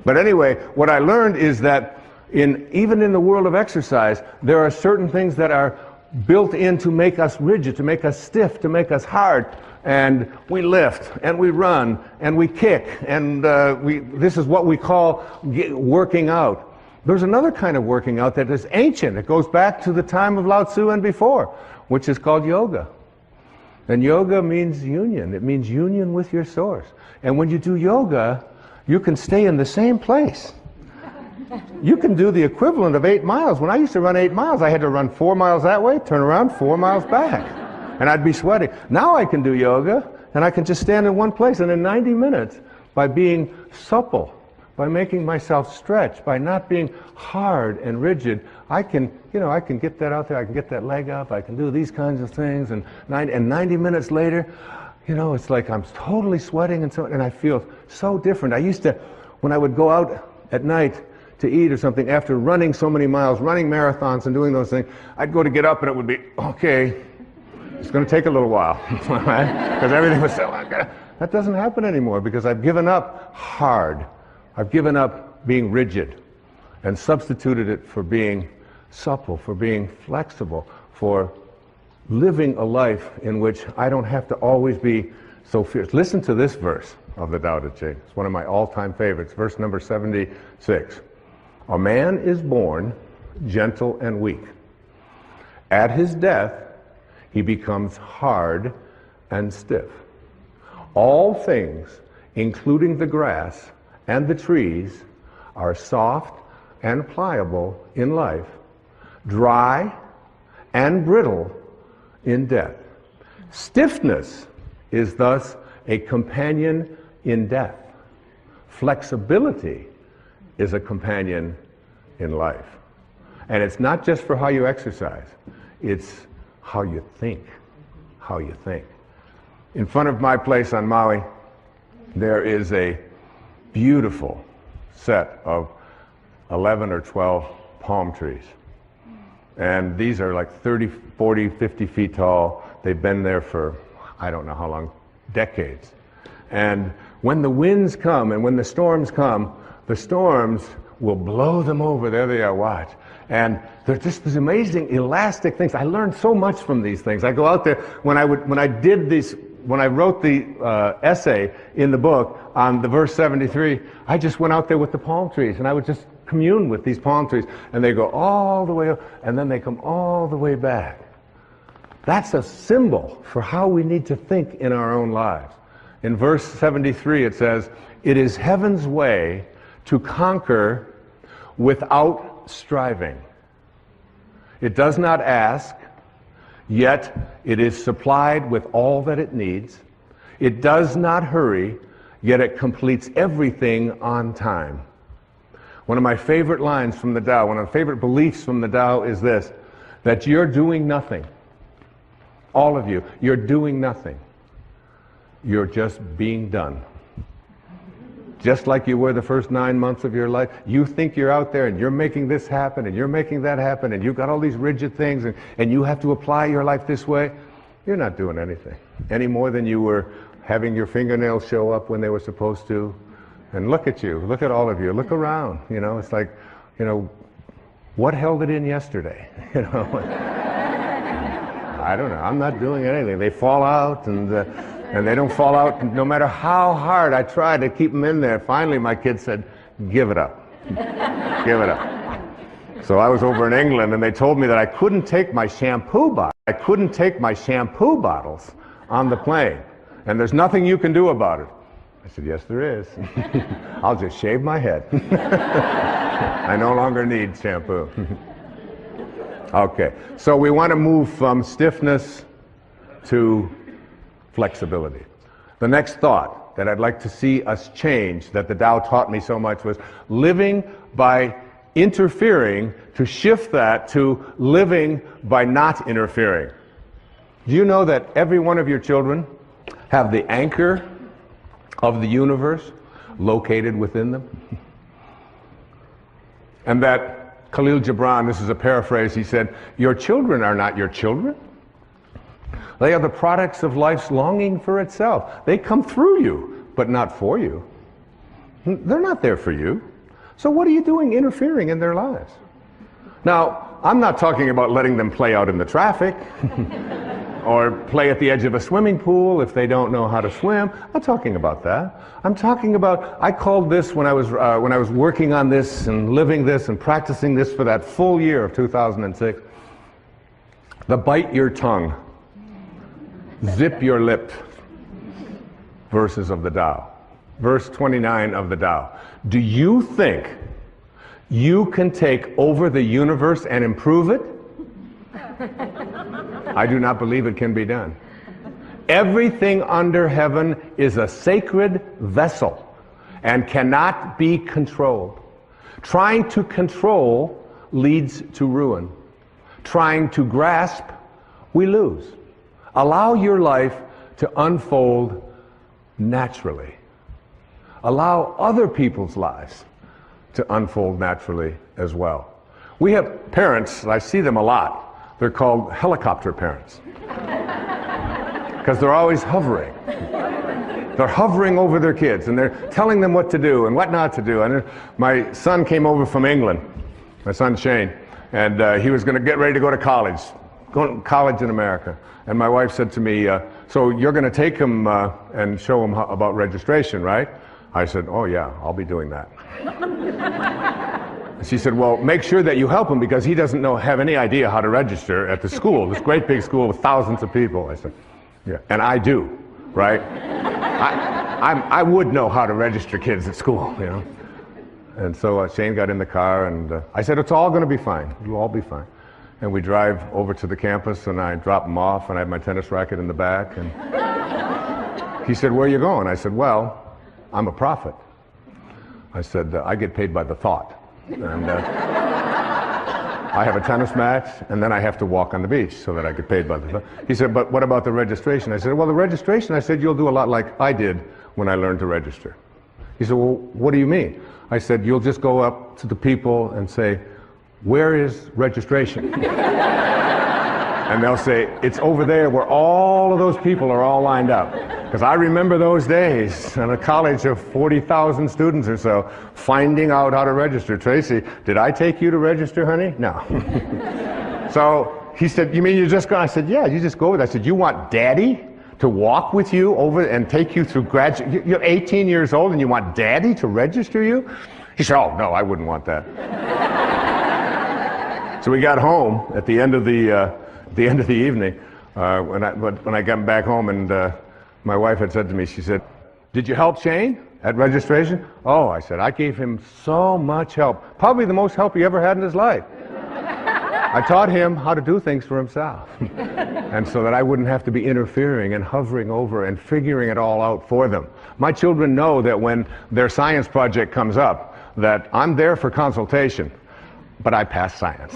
But anyway, what I learned is that even in the world of exercise, there are certain things that are built in to make us rigid, to make us stiff, to make us hard. And we lift, and we run, and we kick, and this is what we call working out. There's another kind of working out that is ancient. It goes back to the time of Lao Tzu and before, which is called yoga. And yoga means union. It means union with your source. And when you do yoga, you can stay in the same place. You can do the equivalent of 8 miles. When I used to run 8 miles, I had to run 4 miles that way, turn around, 4 miles back. And I'd be sweating. Now I can do yoga, and I can just stand in one place. And in 90 minutes, by being supple, by making myself stretch, by not being hard and rigid, I can get that out there, I can get that leg up, I can do these kinds of things, and 90 minutes later, it's like I'm totally sweating and I feel so different. I used to, when I would go out at night to eat or something, after running so many miles, running marathons and doing those things, I'd go to get up and it would be, okay, it's going to take a little while, right? Because everything was so, that doesn't happen anymore because I've given up hard. I've given up being rigid and substituted it for being supple, for being flexible, for living a life in which I don't have to always be so fierce. Listen to this verse of the Tao Te Ching. It's one of my all-time favorites, verse number 76. A man is born gentle and weak. At his death, he becomes hard and stiff. All things, including the grass and the trees, are soft and pliable in life, dry and brittle in death. Stiffness is thus a companion in death. Flexibility is a companion in life. And it's not just for how you exercise, it's how you think, how you think. In front of my place on Maui, there is a beautiful set of 11 or 12 palm trees. And these are like 30, 40, 50 feet tall. They've been there for, I don't know how long, decades. And when the winds come and when the storms come, the storms will blow them over. There they are, watch. And they're just these amazing elastic things. I learned so much from these things. I go out there, when I wrote the essay in the book on the verse 73, I just went out there with the palm trees and I would just commune with these palm trees, and they go all the way up and then they come all the way back. That's a symbol for how we need to think in our own lives. In verse 73 it says, "It is heaven's way to conquer without striving. It does not ask, yet it is supplied with all that it needs. It does not hurry, yet it completes everything on time." One of my favorite lines from the Tao, one of my favorite beliefs from the Tao is this, that you're doing nothing. All of you, you're doing nothing. You're just being done. Just like you were the first 9 months of your life. You think you're out there and you're making this happen and you're making that happen and you've got all these rigid things and you have to apply your life this way. You're not doing anything. Any more than you were having your fingernails show up when they were supposed to. And look at you, look at all of you, look around, it's like, what held it in yesterday, I don't know, I'm not doing anything. They fall out and they don't fall out no matter how hard I try to keep them in there. Finally my kid said, give it up, give it up. So I was over in England and they told me that I couldn't take my shampoo bottles on the plane. And there's nothing you can do about it. I said, yes, there is. I'll just shave my head. I no longer need shampoo. Okay, so we want to move from stiffness to flexibility. The next thought that I'd like to see us change, that the Tao taught me so much, was living by interfering, to shift that to living by not interfering. Do you know that every one of your children have the anchor of the universe located within them? And that Khalil Gibran, this is a paraphrase, he said, your children are not your children. They are the products of life's longing for itself. They come through you, but not for you. They're not there for you. So what are you doing interfering in their lives? Now, I'm not talking about letting them play out in the traffic or play at the edge of a swimming pool if they don't know how to swim. I'm not talking about that. I'm talking about, I called this when I was working on this and living this and practicing this for that full year of 2006, the bite your tongue, zip your lip verses of the Tao. Verse 29 of the Tao. Do you think you can take over the universe and improve it? I do not believe it can be done. Everything under heaven is a sacred vessel. and cannot be controlled. Trying to control leads to ruin. Trying to grasp, we lose. Allow your life to unfold naturally. Allow other people's lives to unfold naturally as well. We have parents, I see them a lot, they're called helicopter parents. Because they're always hovering. They're hovering over their kids and they're telling them what to do and what not to do. And my son came over from England, my son Shane, and he was going to get ready to go to college in America. And my wife said to me, so you're going to take him and show him about registration, right? I said, oh yeah, I'll be doing that. She said, well, make sure that you help him because he doesn't have any idea how to register at the school, this great big school with thousands of people. I said, yeah, and I do, right? I would know how to register kids at school, you know. And so Shane got in the car and I said, it's all going to be fine. It'll all be fine. And we drive over to the campus and I drop him off and I have my tennis racket in the back. And he said, where are you going? I said, well, I'm a prophet. I said, I get paid by the thought. And I have a tennis match, and then I have to walk on the beach so that I get paid by the thought. He said, but what about the registration? I said, well, the registration, I said, you'll do a lot like I did when I learned to register. He said, well, what do you mean? I said, you'll just go up to the people and say, where is registration? And they'll say, it's over there where all of those people are all lined up. Because I remember those days in a college of 40,000 students or so, finding out how to register. Tracy, did I take you to register, honey? No. So he said, you mean you're just going? I said, yeah, you just go with it. I said, you want daddy to walk with you over and take you through graduate? You're 18 years old and you want daddy to register you? He said, oh, no, I wouldn't want that. So we got home at the end of the evening, when I got back home, and my wife had said to me, she said, did you help Shane at registration? Oh, I said, I gave him so much help. Probably the most help he ever had in his life. I taught him how to do things for himself. And so that I wouldn't have to be interfering and hovering over and figuring it all out for them. My children know that when their science project comes up, that I'm there for consultation, but I passed science.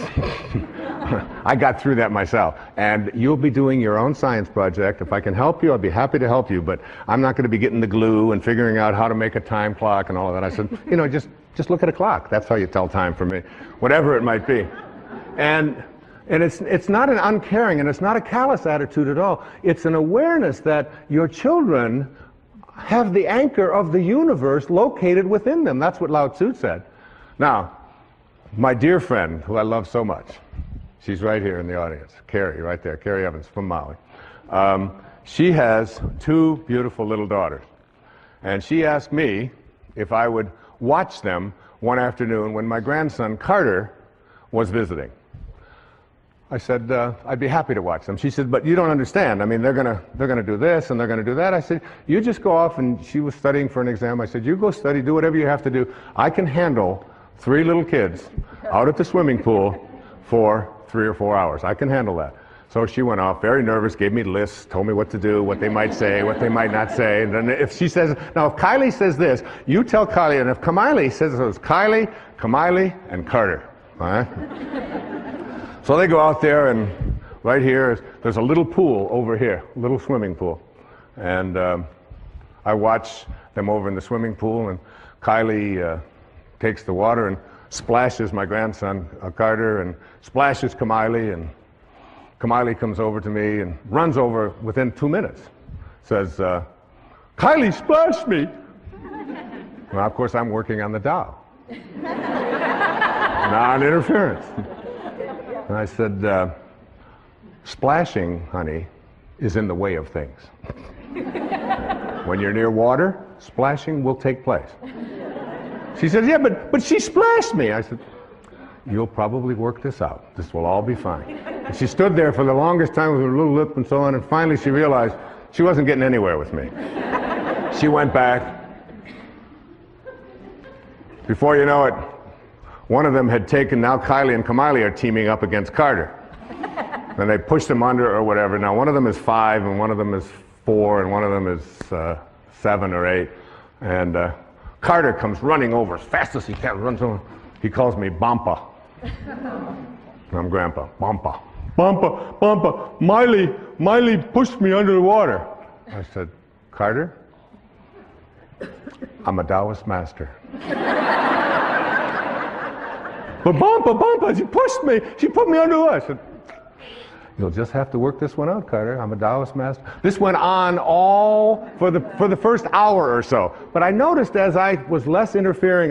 I got through that myself. And you'll be doing your own science project. If I can help you, I'll be happy to help you, but I'm not going to be getting the glue and figuring out how to make a time clock and all of that. I said, you know, just look at a clock. That's how you tell time for me, whatever it might be. And it's not an uncaring and it's not a callous attitude at all. It's an awareness that your children have the anchor of the universe located within them. That's what Lao Tzu said. Now, my dear friend, who I love so much, she's right here in the audience, Carrie, right there, Carrie Evans from Maui. She has two beautiful little daughters. And she asked me if I would watch them one afternoon when my grandson, Carter, was visiting. I said, I'd be happy to watch them. She said, but you don't understand. I mean, they're gonna do this and they're gonna do that. I said, you just go off, and she was studying for an exam. I said, you go study, do whatever you have to do. I can handle 3 little kids out at the swimming pool for 3 or 4 hours. I can handle that. So she went off, very nervous, gave me lists, told me what to do, what they might say, what they might not say. And then if she says, now if Kylie says this, you tell Kylie, and if Kamiley says it was Kylie, Kamiley, and Carter. All right? So they go out there, and right here, there's a little pool over here, a little swimming pool. And I watch them over in the swimming pool, and Kylie takes the water and splashes my grandson, Carter, and splashes Kamiley, and Kamiley comes over to me and runs over within 2 minutes. Says, Kylie splashed me. Well, of course, I'm working on the Tao. Non-interference. And I said, splashing, honey, is in the way of things. When you're near water, splashing will take place. She said, yeah, but she splashed me. I said, you'll probably work this out. This will all be fine. And she stood there for the longest time with her little lip and so on, and finally she realized she wasn't getting anywhere with me. She went back. Before you know it, one of them had taken, now Kylie and Kamiley are teaming up against Carter. And they pushed him under or whatever. Now one of them is 5, and one of them is 4, and one of them is 7 or 8. And Carter comes running over as fast as he can, runs over. He calls me Bampa. I'm Grandpa. Bampa. Bampa, Bampa, Miley pushed me under the water. I said, Carter, I'm a Taoist master. But Bampa, she pushed me. She put me under the water. I said, you'll just have to work this one out, Carter. I'm a Taoist master. This went on all for the first hour or so. But I noticed as I was less interfering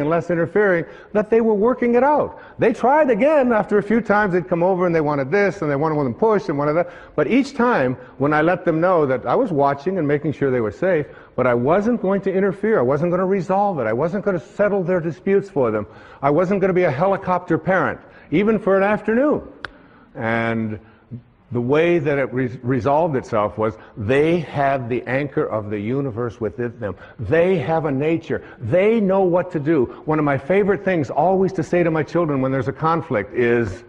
that they were working it out. They tried again. After a few times they'd come over and they wanted this and they wanted them pushed and wanted that. But each time when I let them know that I was watching and making sure they were safe, but I wasn't going to interfere. I wasn't going to resolve it. I wasn't going to settle their disputes for them. I wasn't going to be a helicopter parent, even for an afternoon. And the way that it resolved itself was they had the anchor of the universe within them. They have a nature. They know what to do. One of my favorite things always to say to my children when there's a conflict is,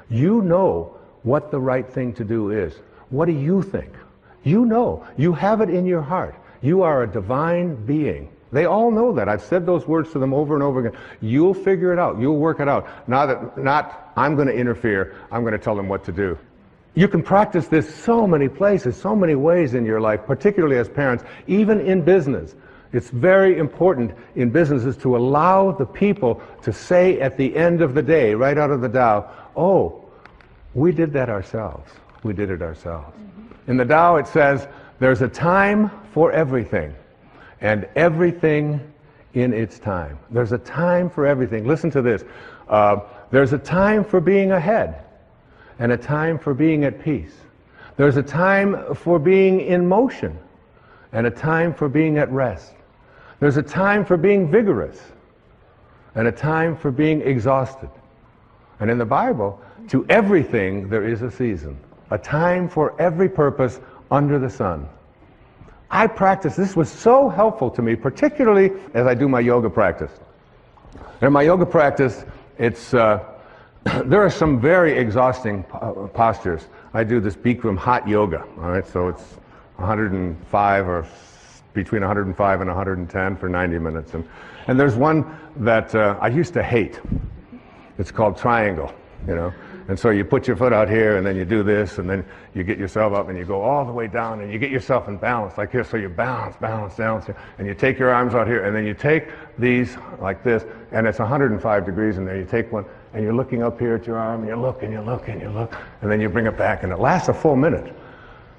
you know what the right thing to do is. What do you think? You know. You have it in your heart. You are a divine being. They all know that. I've said those words to them over and over again. You'll figure it out. You'll work it out. Not I'm going to interfere. I'm going to tell them what to do. You can practice this so many places, so many ways in your life, particularly as parents, even in business. It's very important in businesses to allow the people to say at the end of the day, right out of the Tao, oh, we did that ourselves. We did it ourselves. In the Tao it says, there's a time for everything, and everything in its time. There's a time for everything. Listen to this. There's a time for being ahead, and a time for being at peace. There's a time for being in motion, and a time for being at rest. There's a time for being vigorous, and a time for being exhausted. And in the Bible, to everything there is a season, a time for every purpose under the sun. I practice, this was so helpful to me, particularly as I do my yoga practice. In my yoga practice, it's there are some very exhausting postures. I do this Bikram hot yoga, all right, so it's 105 or between 105 and 110 for 90 minutes. And there's one that I used to hate. It's called triangle, you know. And so you put your foot out here and then you do this and then you get yourself up and you go all the way down and you get yourself in balance like here. So you balance down and you take your arms out here and then you take these like this and it's 105 degrees in there. You take one and you're looking up here at your arm and you look and you look and you look and then you bring it back and it lasts a full minute.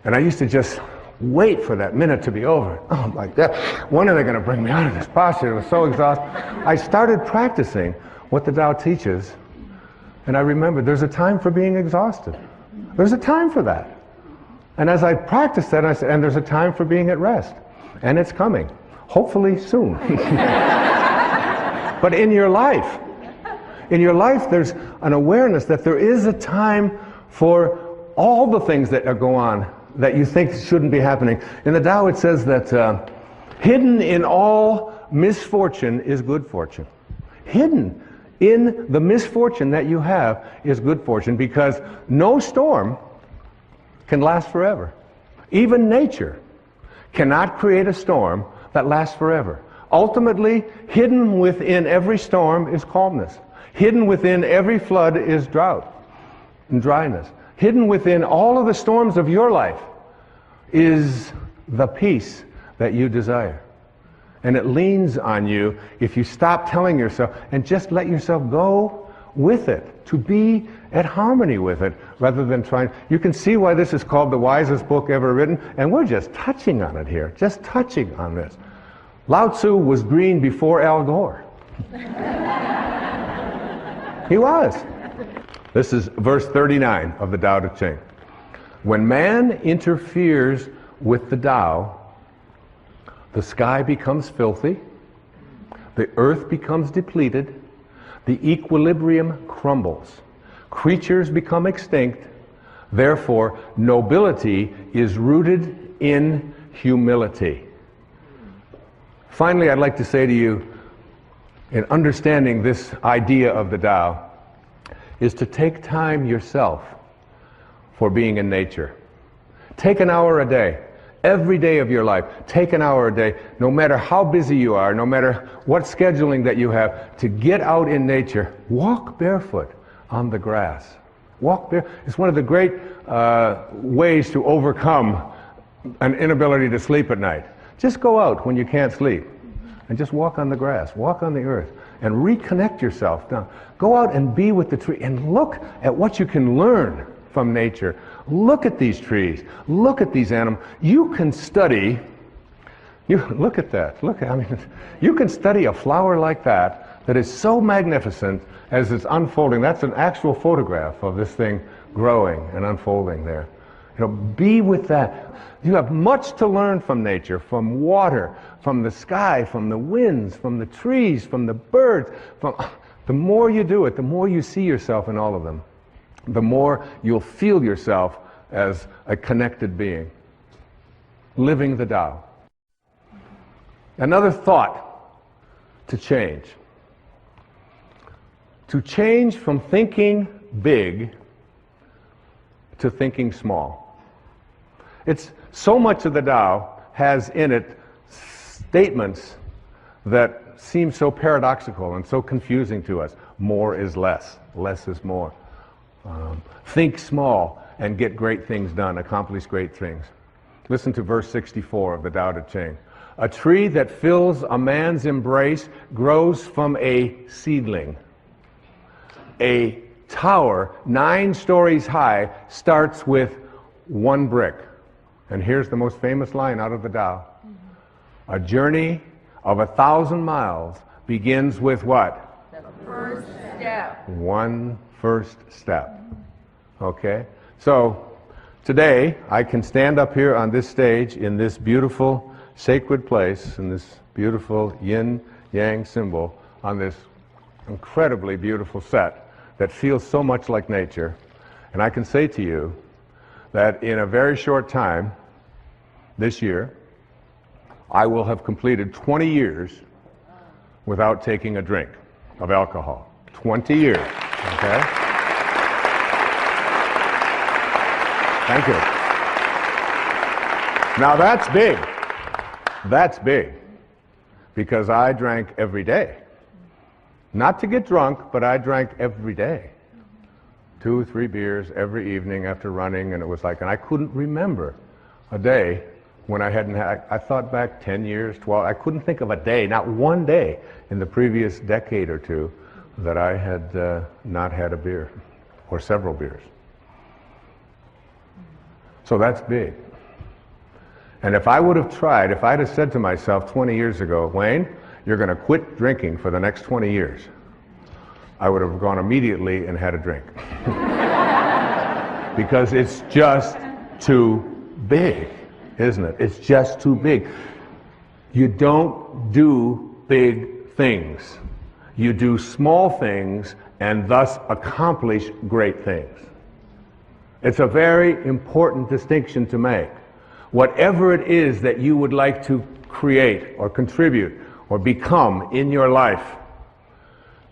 And I used to just wait for that minute to be over. Oh my God, when are they going to bring me out of this posture? It was so exhausting. I started practicing what the Tao teaches. And I remembered there's a time for being exhausted. There's a time for that. And as I practiced that, I said, and there's a time for being at rest. And it's coming. Hopefully soon. But in your life, there's an awareness that there is a time for all the things that go on that you think shouldn't be happening. In the Tao it says that hidden in all misfortune is good fortune. Hidden in the misfortune that you have is good fortune, because no storm can last forever. Even nature cannot create a storm that lasts forever. Ultimately, hidden within every storm is calmness. Hidden within every flood is drought and dryness. Hidden within all of the storms of your life is the peace that you desire. And it leans on you if you stop telling yourself and just let yourself go with it, to be at harmony with it, rather than trying. You can see why this is called the wisest book ever written, and we're just touching on it here, just touching on this. Lao Tzu was green before Al Gore. He was. This is verse 39 of the Tao Te Ching. When man interferes with the Tao, the sky becomes filthy, the earth becomes depleted, the equilibrium crumbles, creatures become extinct, therefore nobility is rooted in humility. Finally, I'd like to say to you, in understanding this idea of the Tao, is to take time yourself for being in nature. Take an hour a day. Every day of your life, take an hour a day, no matter how busy you are, no matter what scheduling that you have, to get out in nature. Walk barefoot on the grass. It's one of the great ways to overcome an inability to sleep at night. Just go out when you can't sleep and just walk on the grass, walk on the earth, and reconnect yourself. Now, go out and be with the tree and look at what you can learn from nature. Look at these trees. Look at these animals. You can study. Look at that. You can study a flower like that is so magnificent as it's unfolding. That's an actual photograph of this thing growing and unfolding there. Be with that. You have much to learn from nature, from water, from the sky, from the winds, from the trees, from the birds. The more you do it, the more you see yourself in all of them. The more you'll feel yourself as a connected being, living the Tao. Another thought to change. To change from thinking big to thinking small. It's so much of the Tao has in it statements that seem so paradoxical and so confusing to us. More is less. Less is more. Think small and get great things done, accomplish great things. Listen to verse 64 of the Tao Te Ching. A tree that fills a man's embrace grows from a seedling. A tower 9 stories high starts with 1 brick. And here's the most famous line out of the Tao. A journey of 1,000 miles begins with what? The first step. 1 first step. Okay? So, today, I can stand up here on this stage in this beautiful sacred place, in this beautiful yin-yang symbol, on this incredibly beautiful set that feels so much like nature. And I can say to you that in a very short time, this year, I will have completed 20 years without taking a drink of alcohol. 20 years, okay? Thank you. Now that's big. That's big. Because I drank every day. Not to get drunk, but I drank every day. 2 or 3 beers every evening after running, and it was like, and I couldn't remember a day when I hadn't had, I thought back 10 years, 12, I couldn't think of a day, not one day in the previous decade or two that I had not had a beer, or several beers. So that's big. And if I would have tried, if I'd have said to myself 20 years ago, Wayne, you're going to quit drinking for the next 20 years, I would have gone immediately and had a drink. Because it's just too big, isn't it? It's just too big. You don't do big things. You do small things and thus accomplish great things. It's a very important distinction to make. Whatever it is that you would like to create or contribute or become in your life,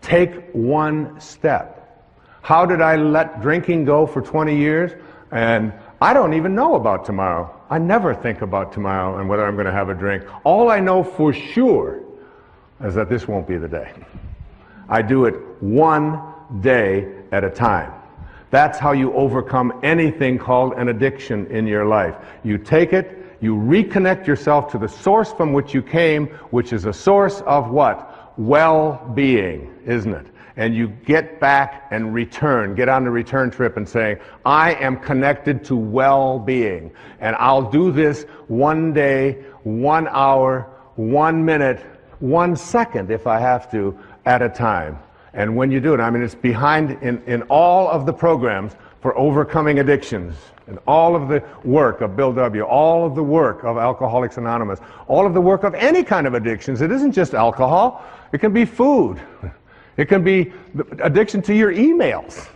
take 1 step. How did I let drinking go for 20 years? And I don't even know about tomorrow. I never think about tomorrow and whether I'm going to have a drink. All I know for sure is that this won't be the day. I do it 1 day at a time. That's how you overcome anything called an addiction in your life. You take it, you reconnect yourself to the source from which you came, which is a source of what? Well-being, isn't it? And you get back and return, get on the return trip and say, I am connected to well-being. And I'll do this 1 day, 1 hour, 1 minute, 1 second if I have to, at a time. And when you do it, I mean, it's behind in all of the programs for overcoming addictions, and all of the work of Bill W., all of the work of Alcoholics Anonymous, all of the work of any kind of addictions. It isn't just alcohol. It can be food. It can be addiction to your emails.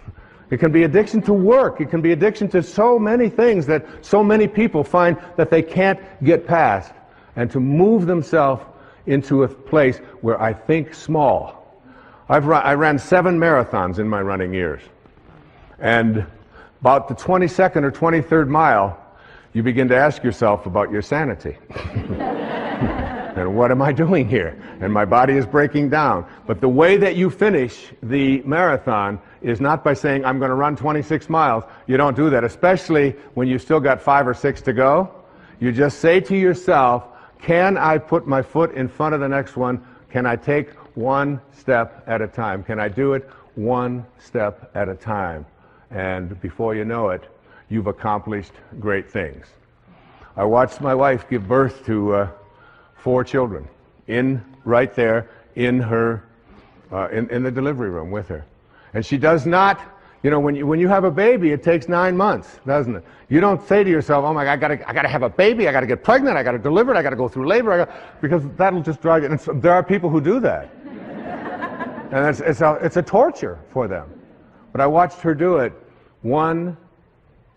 It can be addiction to work. It can be addiction to so many things that so many people find that they can't get past. And to move themselves into a place where I think small. I ran 7 marathons in my running years. And about the 22nd or 23rd mile, you begin to ask yourself about your sanity. And what am I doing here? And my body is breaking down. But the way that you finish the marathon is not by saying, I'm going to run 26 miles. You don't do that, especially when you still got 5 or 6 to go. You just say to yourself, can I put my foot in front of the next one? Can I take one step at a time? Can I do it one step at a time? And before you know it, you've accomplished great things. I watched my wife give birth to 4 children right there in her in the delivery room with her. And she does not, you know, when you have a baby, it takes 9 months, doesn't it? You don't say to yourself, oh my God, I gotta have a baby, I gotta get pregnant, I gotta deliver it, I gotta go through labor, because that'll just drive you. And so, there are people who do that. And it's a torture for them. But I watched her do it one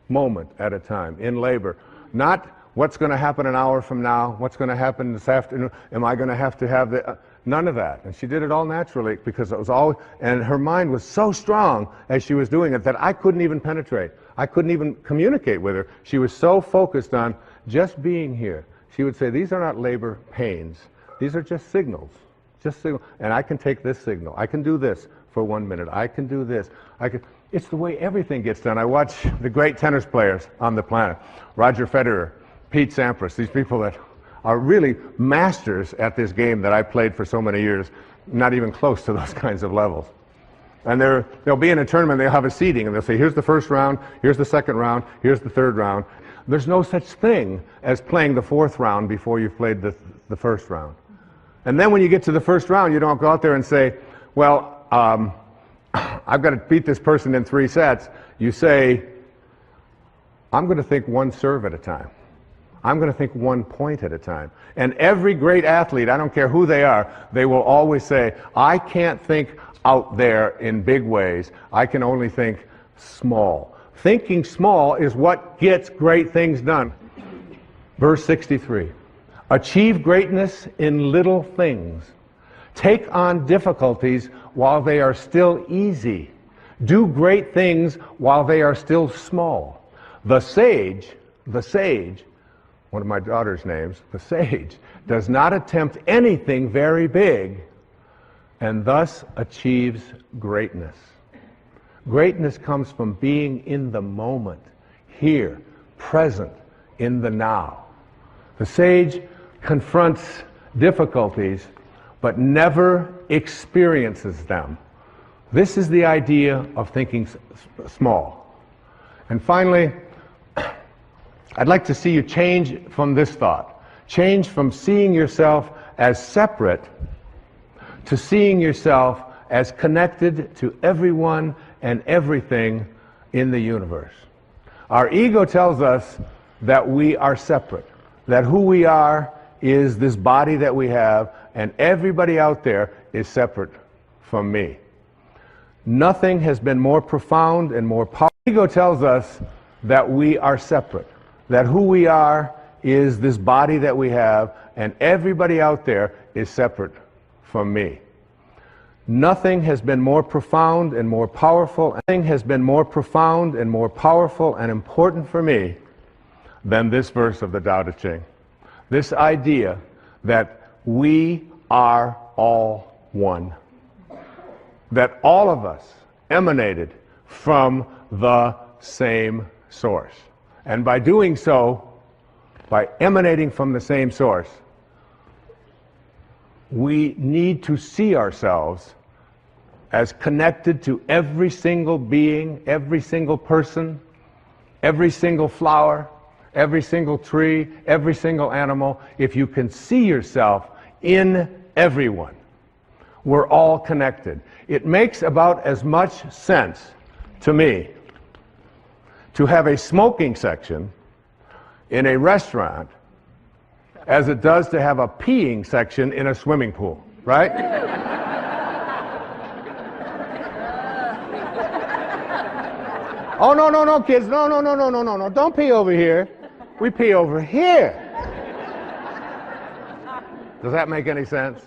moment at a time in labor. Not what's going to happen an hour from now, what's going to happen this afternoon, am I going to have the... none of that. And she did it all naturally because it was all... And her mind was so strong as she was doing it that I couldn't even penetrate. I couldn't even communicate with her. She was so focused on just being here. She would say, these are not labor pains. These are just signals. Just signals. And I can take this signal. I can do this for 1 minute. I can do this. It's the way everything gets done. I watch the great tennis players on the planet. Roger Federer, Pete Sampras, these people that are really masters at this game that I played for so many years, not even close to those kinds of levels. And they'll be in a tournament, they'll have a seeding, and they'll say, here's the first round, here's the second round, here's the third round. There's no such thing as playing the 4th round before you've played the first round. And then when you get to the first round, you don't go out there and say, well, I've got to beat this person in 3 sets. You say, I'm going to think 1 serve at a time. I'm going to think 1 point at a time. And every great athlete, I don't care who they are, they will always say, I can't think out there in big ways. I can only think small. Thinking small is what gets great things done. Verse 63, achieve greatness in little things. Take on difficulties while they are still easy. Do great things while they are still small. The sage, one of my daughter's names, the sage, does not attempt anything very big and thus achieves greatness. Greatness comes from being in the moment, here, present, in the now. The sage confronts difficulties but never experiences them. This is the idea of thinking small. And finally, I'd like to see you change from this thought. Change from seeing yourself as separate to seeing yourself as connected to everyone and everything in the universe. Our ego tells us that we are separate, that who we are is this body that we have, and everybody out there is separate from me. Nothing has been more profound and more powerful. Ego tells us that we are separate, that who we are is this body that we have, and everybody out there is separate from me. Nothing has been more profound and more powerful, nothing has been more profound and more powerful and important for me than this verse of the Tao Te Ching. This idea that we are all one. That all of us emanated from the same source. And by doing so, by emanating from the same source, we need to see ourselves as connected to every single being, every single person, every single flower, every single tree, every single animal. If you can see yourself in everyone, we're all connected. It makes about as much sense to me to have a smoking section in a restaurant as it does to have a peeing section in a swimming pool, right? Oh, no, kids, no, don't pee over here. We pee over here. Does that make any sense?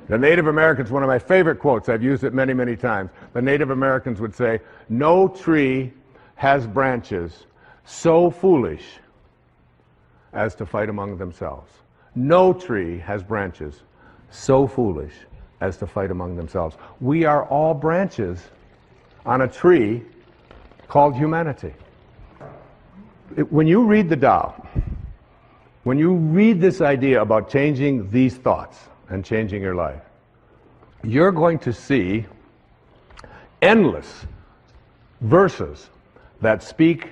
The Native Americans, one of my favorite quotes, I've used it many, many times. The Native Americans would say, no tree has branches so foolish as to fight among themselves. No tree has branches so foolish as to fight among themselves. We are all branches on a tree called humanity. When you read the Tao, when you read this idea about changing these thoughts and changing your life, you're going to see endless verses that speak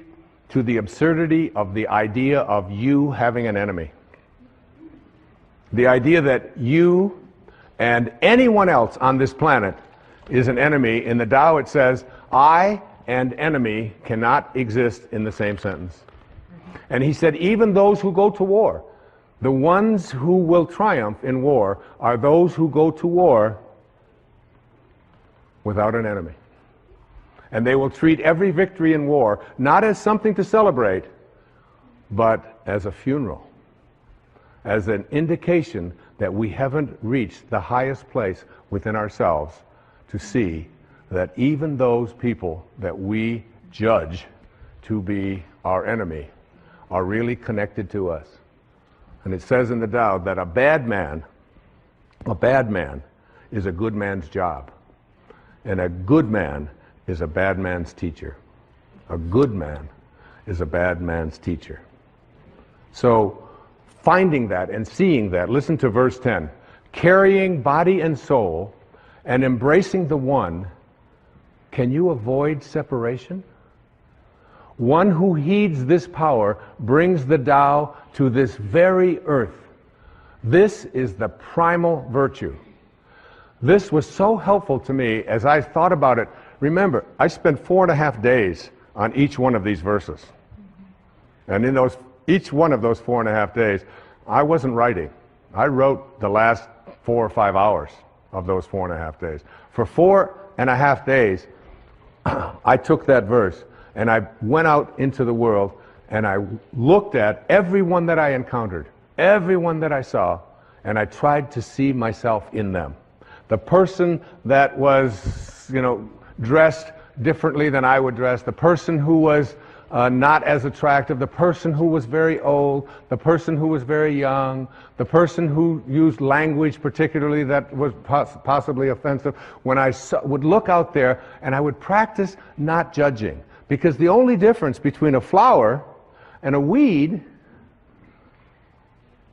to the absurdity of the idea of you having an enemy. The idea that you and anyone else on this planet is an enemy. In the Tao it says, I and enemy cannot exist in the same sentence. And he said, even those who go to war, the ones who will triumph in war are those who go to war without an enemy. And they will treat every victory in war not as something to celebrate, but as a funeral, as an indication that we haven't reached the highest place within ourselves to see that even those people that we judge to be our enemy are really connected to us. And it says in the Tao that a bad man is a good man's job, and a good man is a bad man's teacher. A good man is a bad man's teacher. So finding that and seeing that, listen to verse 10. Carrying body and soul and embracing the one, can you avoid separation? One who heeds this power brings the Tao to this very earth. This is the primal virtue. This was so helpful to me as I thought about it. Remember, I spent 4.5 days on each one of these verses. And in each one of those 4.5 days, I wasn't writing. I wrote the last 4 or 5 hours of those 4.5 days. For 4.5 days, I took that verse and I went out into the world and I looked at everyone that I encountered, everyone that I saw, and I tried to see myself in them. The person that was, dressed differently than I would dress, the person who was not as attractive, the person who was very old, the person who was very young, the person who used language particularly that was possibly offensive. When I would look out there and I would practice not judging, because the only difference between a flower and a weed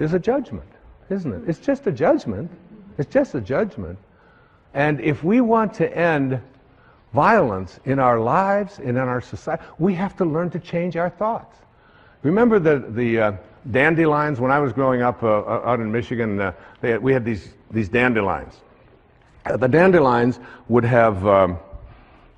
is a judgment, isn't it? It's just a judgment. It's just a judgment. And if we want to end violence in our lives and in our society, we have to learn to change our thoughts. Remember the dandelions? When I was growing up out in Michigan, we had these dandelions. The dandelions would have,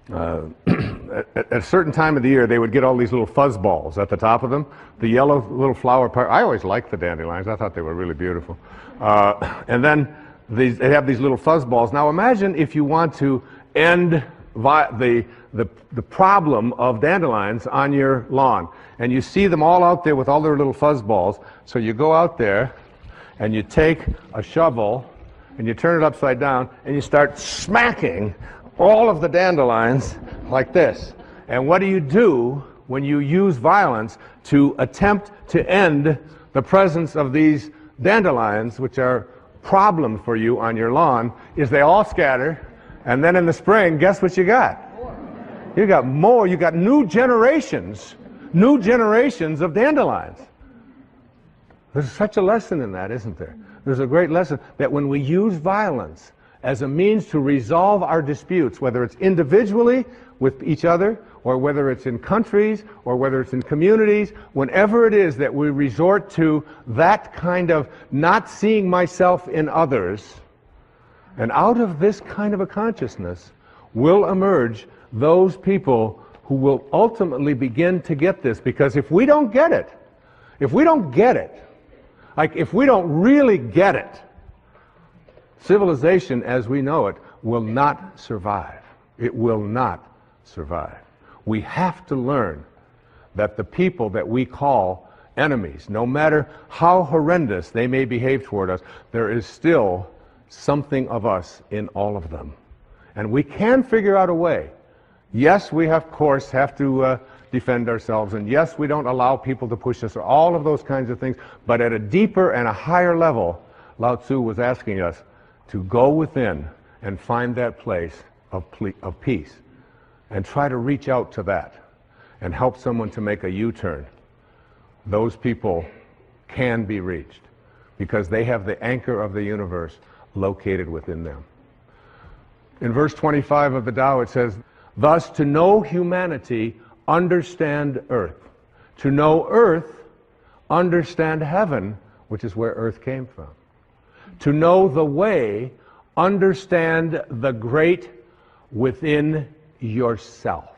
at a certain time of the year, they would get all these little fuzz balls at the top of them. The yellow little flower part. I always liked the dandelions. I thought they were really beautiful. And then they have these little fuzz balls. Now imagine if you want to end the problem of dandelions on your lawn, and you see them all out there with all their little fuzz balls. So you go out there and you take a shovel and you turn it upside down and you start smacking all of the dandelions like this. And what do you do when you use violence to attempt to end the presence of these dandelions, which are problem for you on your lawn? Is they all scatter, and then in the spring, guess what you got? You got more. You got new generations of dandelions. There's such a lesson in that, isn't there? There's a great lesson that when we use violence as a means to resolve our disputes, whether it's individually with each other, or whether it's in countries, or whether it's in communities, whenever it is that we resort to that kind of not seeing myself in others, and out of this kind of a consciousness will emerge those people who will ultimately begin to get this. Because if we don't get it, if we don't really get it, civilization as we know it will not survive. It will not survive. We have to learn that the people that we call enemies, no matter how horrendous they may behave toward us, there is still something of us in all of them. And we can figure out a way. Yes, we of course have to defend ourselves. And yes, we don't allow people to push us, or all of those kinds of things. But at a deeper and a higher level, Lao Tzu was asking us to go within and find that place of peace and try to reach out to that and help someone to make a U-turn. Those people can be reached because they have the anchor of the universe located within them. In verse 25 of the Tao it says, thus to know humanity, understand earth. To know earth, understand heaven, which is where earth came from. To know the way, understand the great within yourself.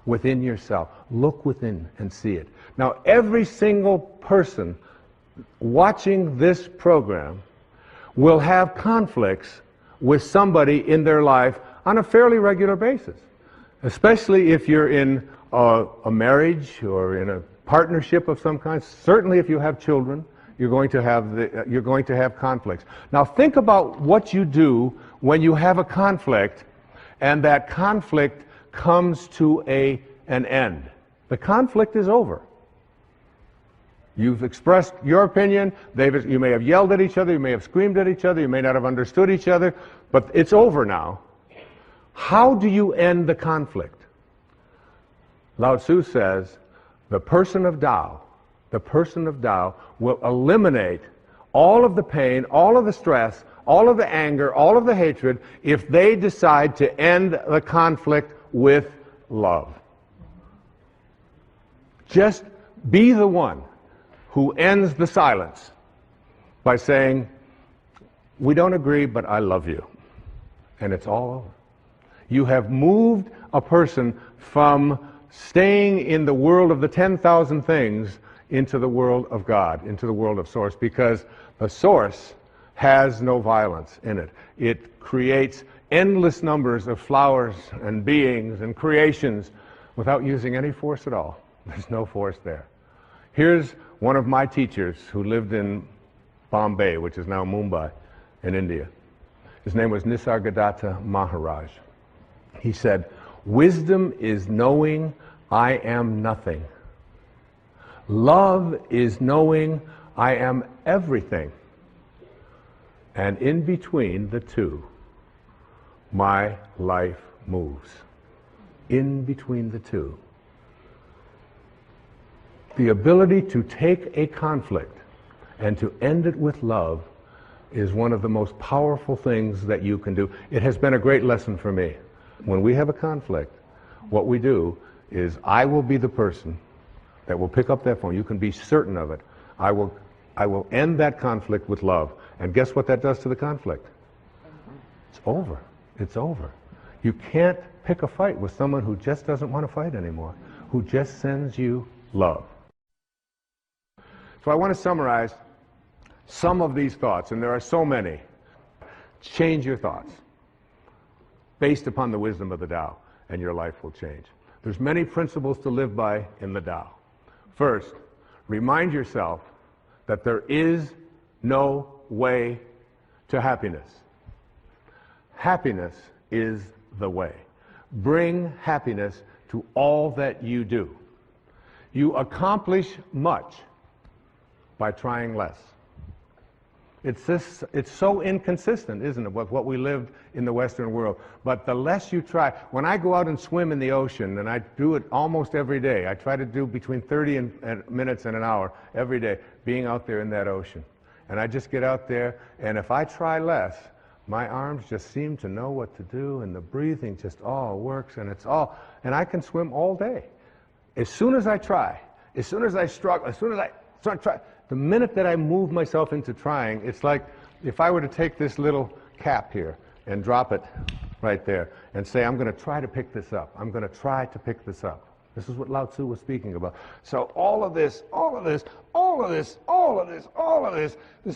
Within yourself. Look within and see it. Now, every single person watching this program will have conflicts with somebody in their life on a fairly regular basis. Especially if you're in a marriage or in a partnership of some kind. Certainly if you have children, you're going to have conflicts. Now think about what you do when you have a conflict and that conflict comes to an end. The conflict is over. You've expressed your opinion, you may have yelled at each other, you may have screamed at each other, you may not have understood each other, but it's over now. How do you end the conflict? Lao Tzu says, the person of Tao will eliminate all of the pain, all of the stress, all of the anger, all of the hatred, if they decide to end the conflict with love. Just be the one who ends the silence by saying, we don't agree, but I love you. And it's all over. You have moved a person from staying in the world of the 10,000 things into the world of God, into the world of Source, because the Source has no violence in it. It creates endless numbers of flowers and beings and creations without using any force at all. There's no force there. Here's one of my teachers who lived in Bombay, which is now Mumbai, in India. His name was Nisargadatta Maharaj. He said, wisdom is knowing I am nothing. Love is knowing I am everything. And in between the two, my life moves. In between the two. The ability to take a conflict and to end it with love is one of the most powerful things that you can do. It has been a great lesson for me. When we have a conflict, what we do is I will be the person that will pick up that phone. You can be certain of it. I will end that conflict with love. And guess what that does to the conflict? It's over. It's over. You can't pick a fight with someone who just doesn't want to fight anymore, who just sends you love. So I want to summarize some of these thoughts, and there are so many. Change your thoughts based upon the wisdom of the Tao, and your life will change. There's many principles to live by in the Tao. First, remind yourself that there is no way to happiness. Happiness is the way. Bring happiness to all that you do. You accomplish much by trying less. It's so inconsistent, isn't it, with what we lived in the Western world. But the less you try, when I go out and swim in the ocean, and I do it almost every day, I try to do between 30 minutes and an hour every day, being out there in that ocean. And I just get out there, and if I try less, my arms just seem to know what to do, and the breathing just all works, and and I can swim all day. As soon as I try, as soon as I struggle, as soon as I start trying, the minute that I move myself into trying, it's like if I were to take this little cap here and drop it right there and say, I'm going to try to pick this up. I'm going to try to pick this up. This is what Lao Tzu was speaking about. So all of this,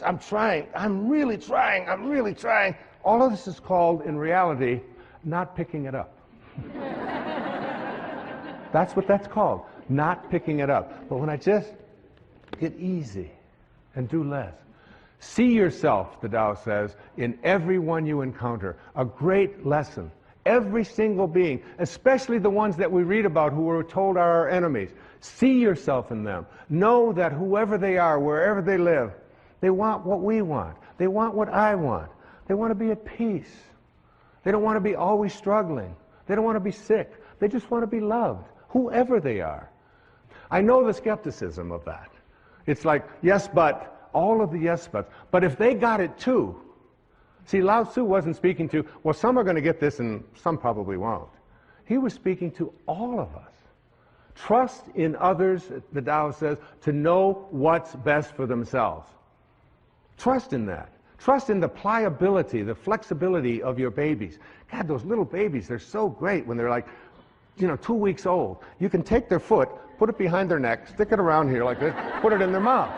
I'm trying, I'm really trying. All of this is called, in reality, not picking it up. That's what that's called, not picking it up. But when I just get easy and do less. See yourself, the Tao says, in everyone you encounter. A great lesson. Every single being, especially the ones that we read about who we're told are our enemies. See yourself in them. Know that whoever they are, wherever they live, they want what we want. They want what I want. They want to be at peace. They don't want to be always struggling. They don't want to be sick. They just want to be loved, whoever they are. I know the skepticism of that. It's like, yes, but, all of the yes, buts. But if they got it too, see, Lao Tzu wasn't speaking to, well, some are going to get this and some probably won't. He was speaking to all of us. Trust in others, the Tao says, to know what's best for themselves. Trust in that. Trust in the pliability, the flexibility of your babies. God, those little babies, they're so great when they're like, 2 weeks old. You can take their foot, put it behind their neck, stick it around here like this, put it in their mouth.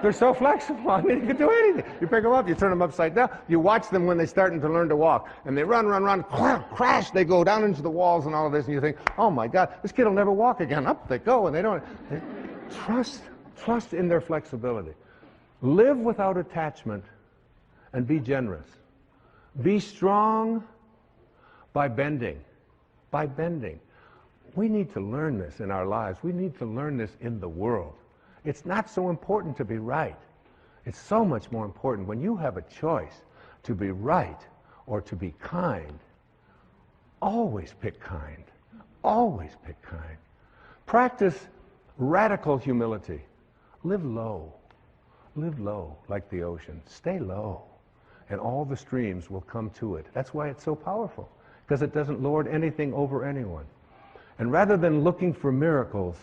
They're so flexible. I mean, you can do anything. You pick them up, you turn them upside down. You watch them when they're starting to learn to walk. And they run, crash, they go down into the walls and all of this. And you think, oh my God, this kid will never walk again. Up they go, and they don't. Trust in their flexibility. Live without attachment and be generous. Be strong by bending. By bending. We need to learn this in our lives. We need to learn this in the world. It's not so important to be right. It's so much more important when you have a choice to be right or to be kind. Always pick kind. Always pick kind. Practice radical humility. Live low. Live low like the ocean. Stay low. And all the streams will come to it. That's why it's so powerful, because it doesn't lord anything over anyone. And rather than looking for miracles,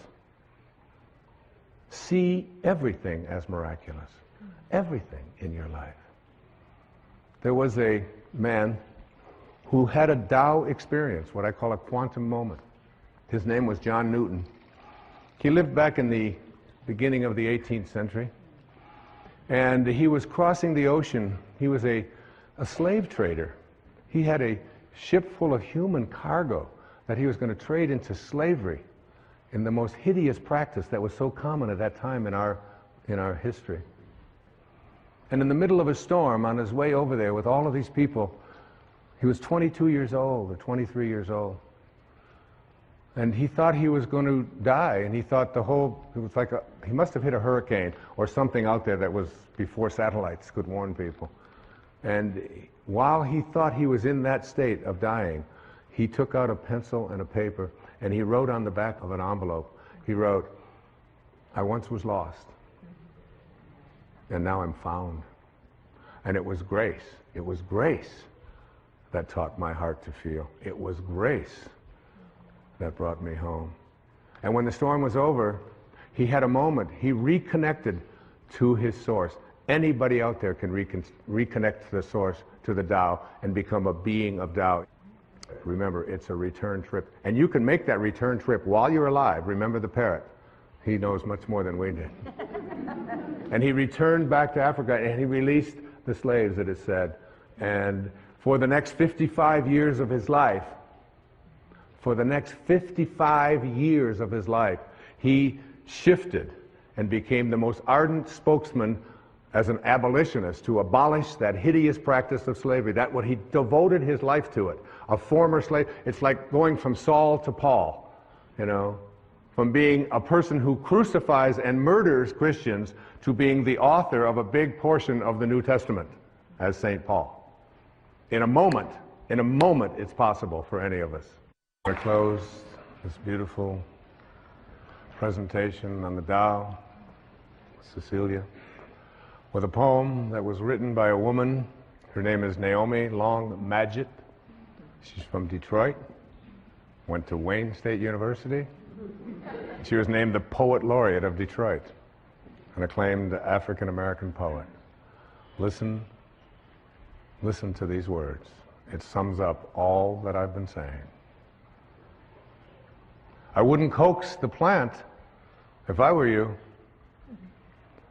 see everything as miraculous. Everything in your life. There was a man who had a Tao experience, what I call a quantum moment. His name was John Newton. He lived back in the beginning of the 18th century. And he was crossing the ocean. He was a slave trader. He had a ship full of human cargo that he was going to trade into slavery in the most hideous practice that was so common at that time in our history. And in the middle of a storm, on his way over there with all of these people, he was 22 years old or 23 years old. And he thought he was going to die, and he thought it was like he must have hit a hurricane or something out there that was before satellites could warn people. And while he thought he was in that state of dying, he took out a pencil and a paper, and he wrote on the back of an envelope, he wrote, "I once was lost, and now I'm found." And it was grace. It was grace that taught my heart to feel. It was grace that brought me home. And when the storm was over, he had a moment. He reconnected to his source. Anybody out there can reconnect to the source, to the Tao, and become a being of Tao. Remember, it's a return trip. And you can make that return trip while you're alive. Remember the parrot. He knows much more than we did. And he returned back to Africa, and he released the slaves, it is said. And for the next 55 years of his life, he shifted and became the most ardent spokesman as an abolitionist to abolish that hideous practice of slavery. That's what he devoted his life to it. A former slave, it's like going from Saul to Paul, from being a person who crucifies and murders Christians to being the author of a big portion of the New Testament as St. Paul. In a moment, it's possible for any of us. I close this beautiful presentation on the Tao, Cecilia, with a poem that was written by a woman. Her name is Naomi Long Madgett. She's from Detroit, went to Wayne State University. She was named the Poet Laureate of Detroit, an acclaimed African-American poet. Listen to these words. It sums up all that I've been saying. I wouldn't coax the plant if I were you.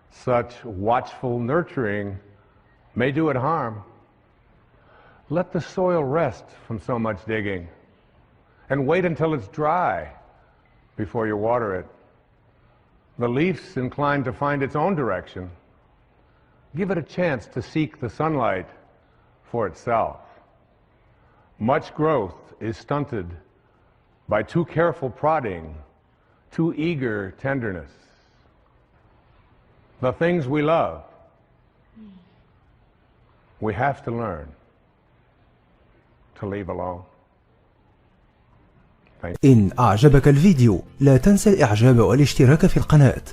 Such watchful nurturing may do it harm. Let the soil rest from so much digging, and wait until it's dry before you water it. The leaf's inclined to find its own direction. Give it a chance to seek the sunlight for itself. Much growth is stunted by too careful prodding, too eager tenderness. The things we love, we have to learn to leave alone. إن أعجبك الفيديو لا تنسى الإعجاب والاشتراك في القناة.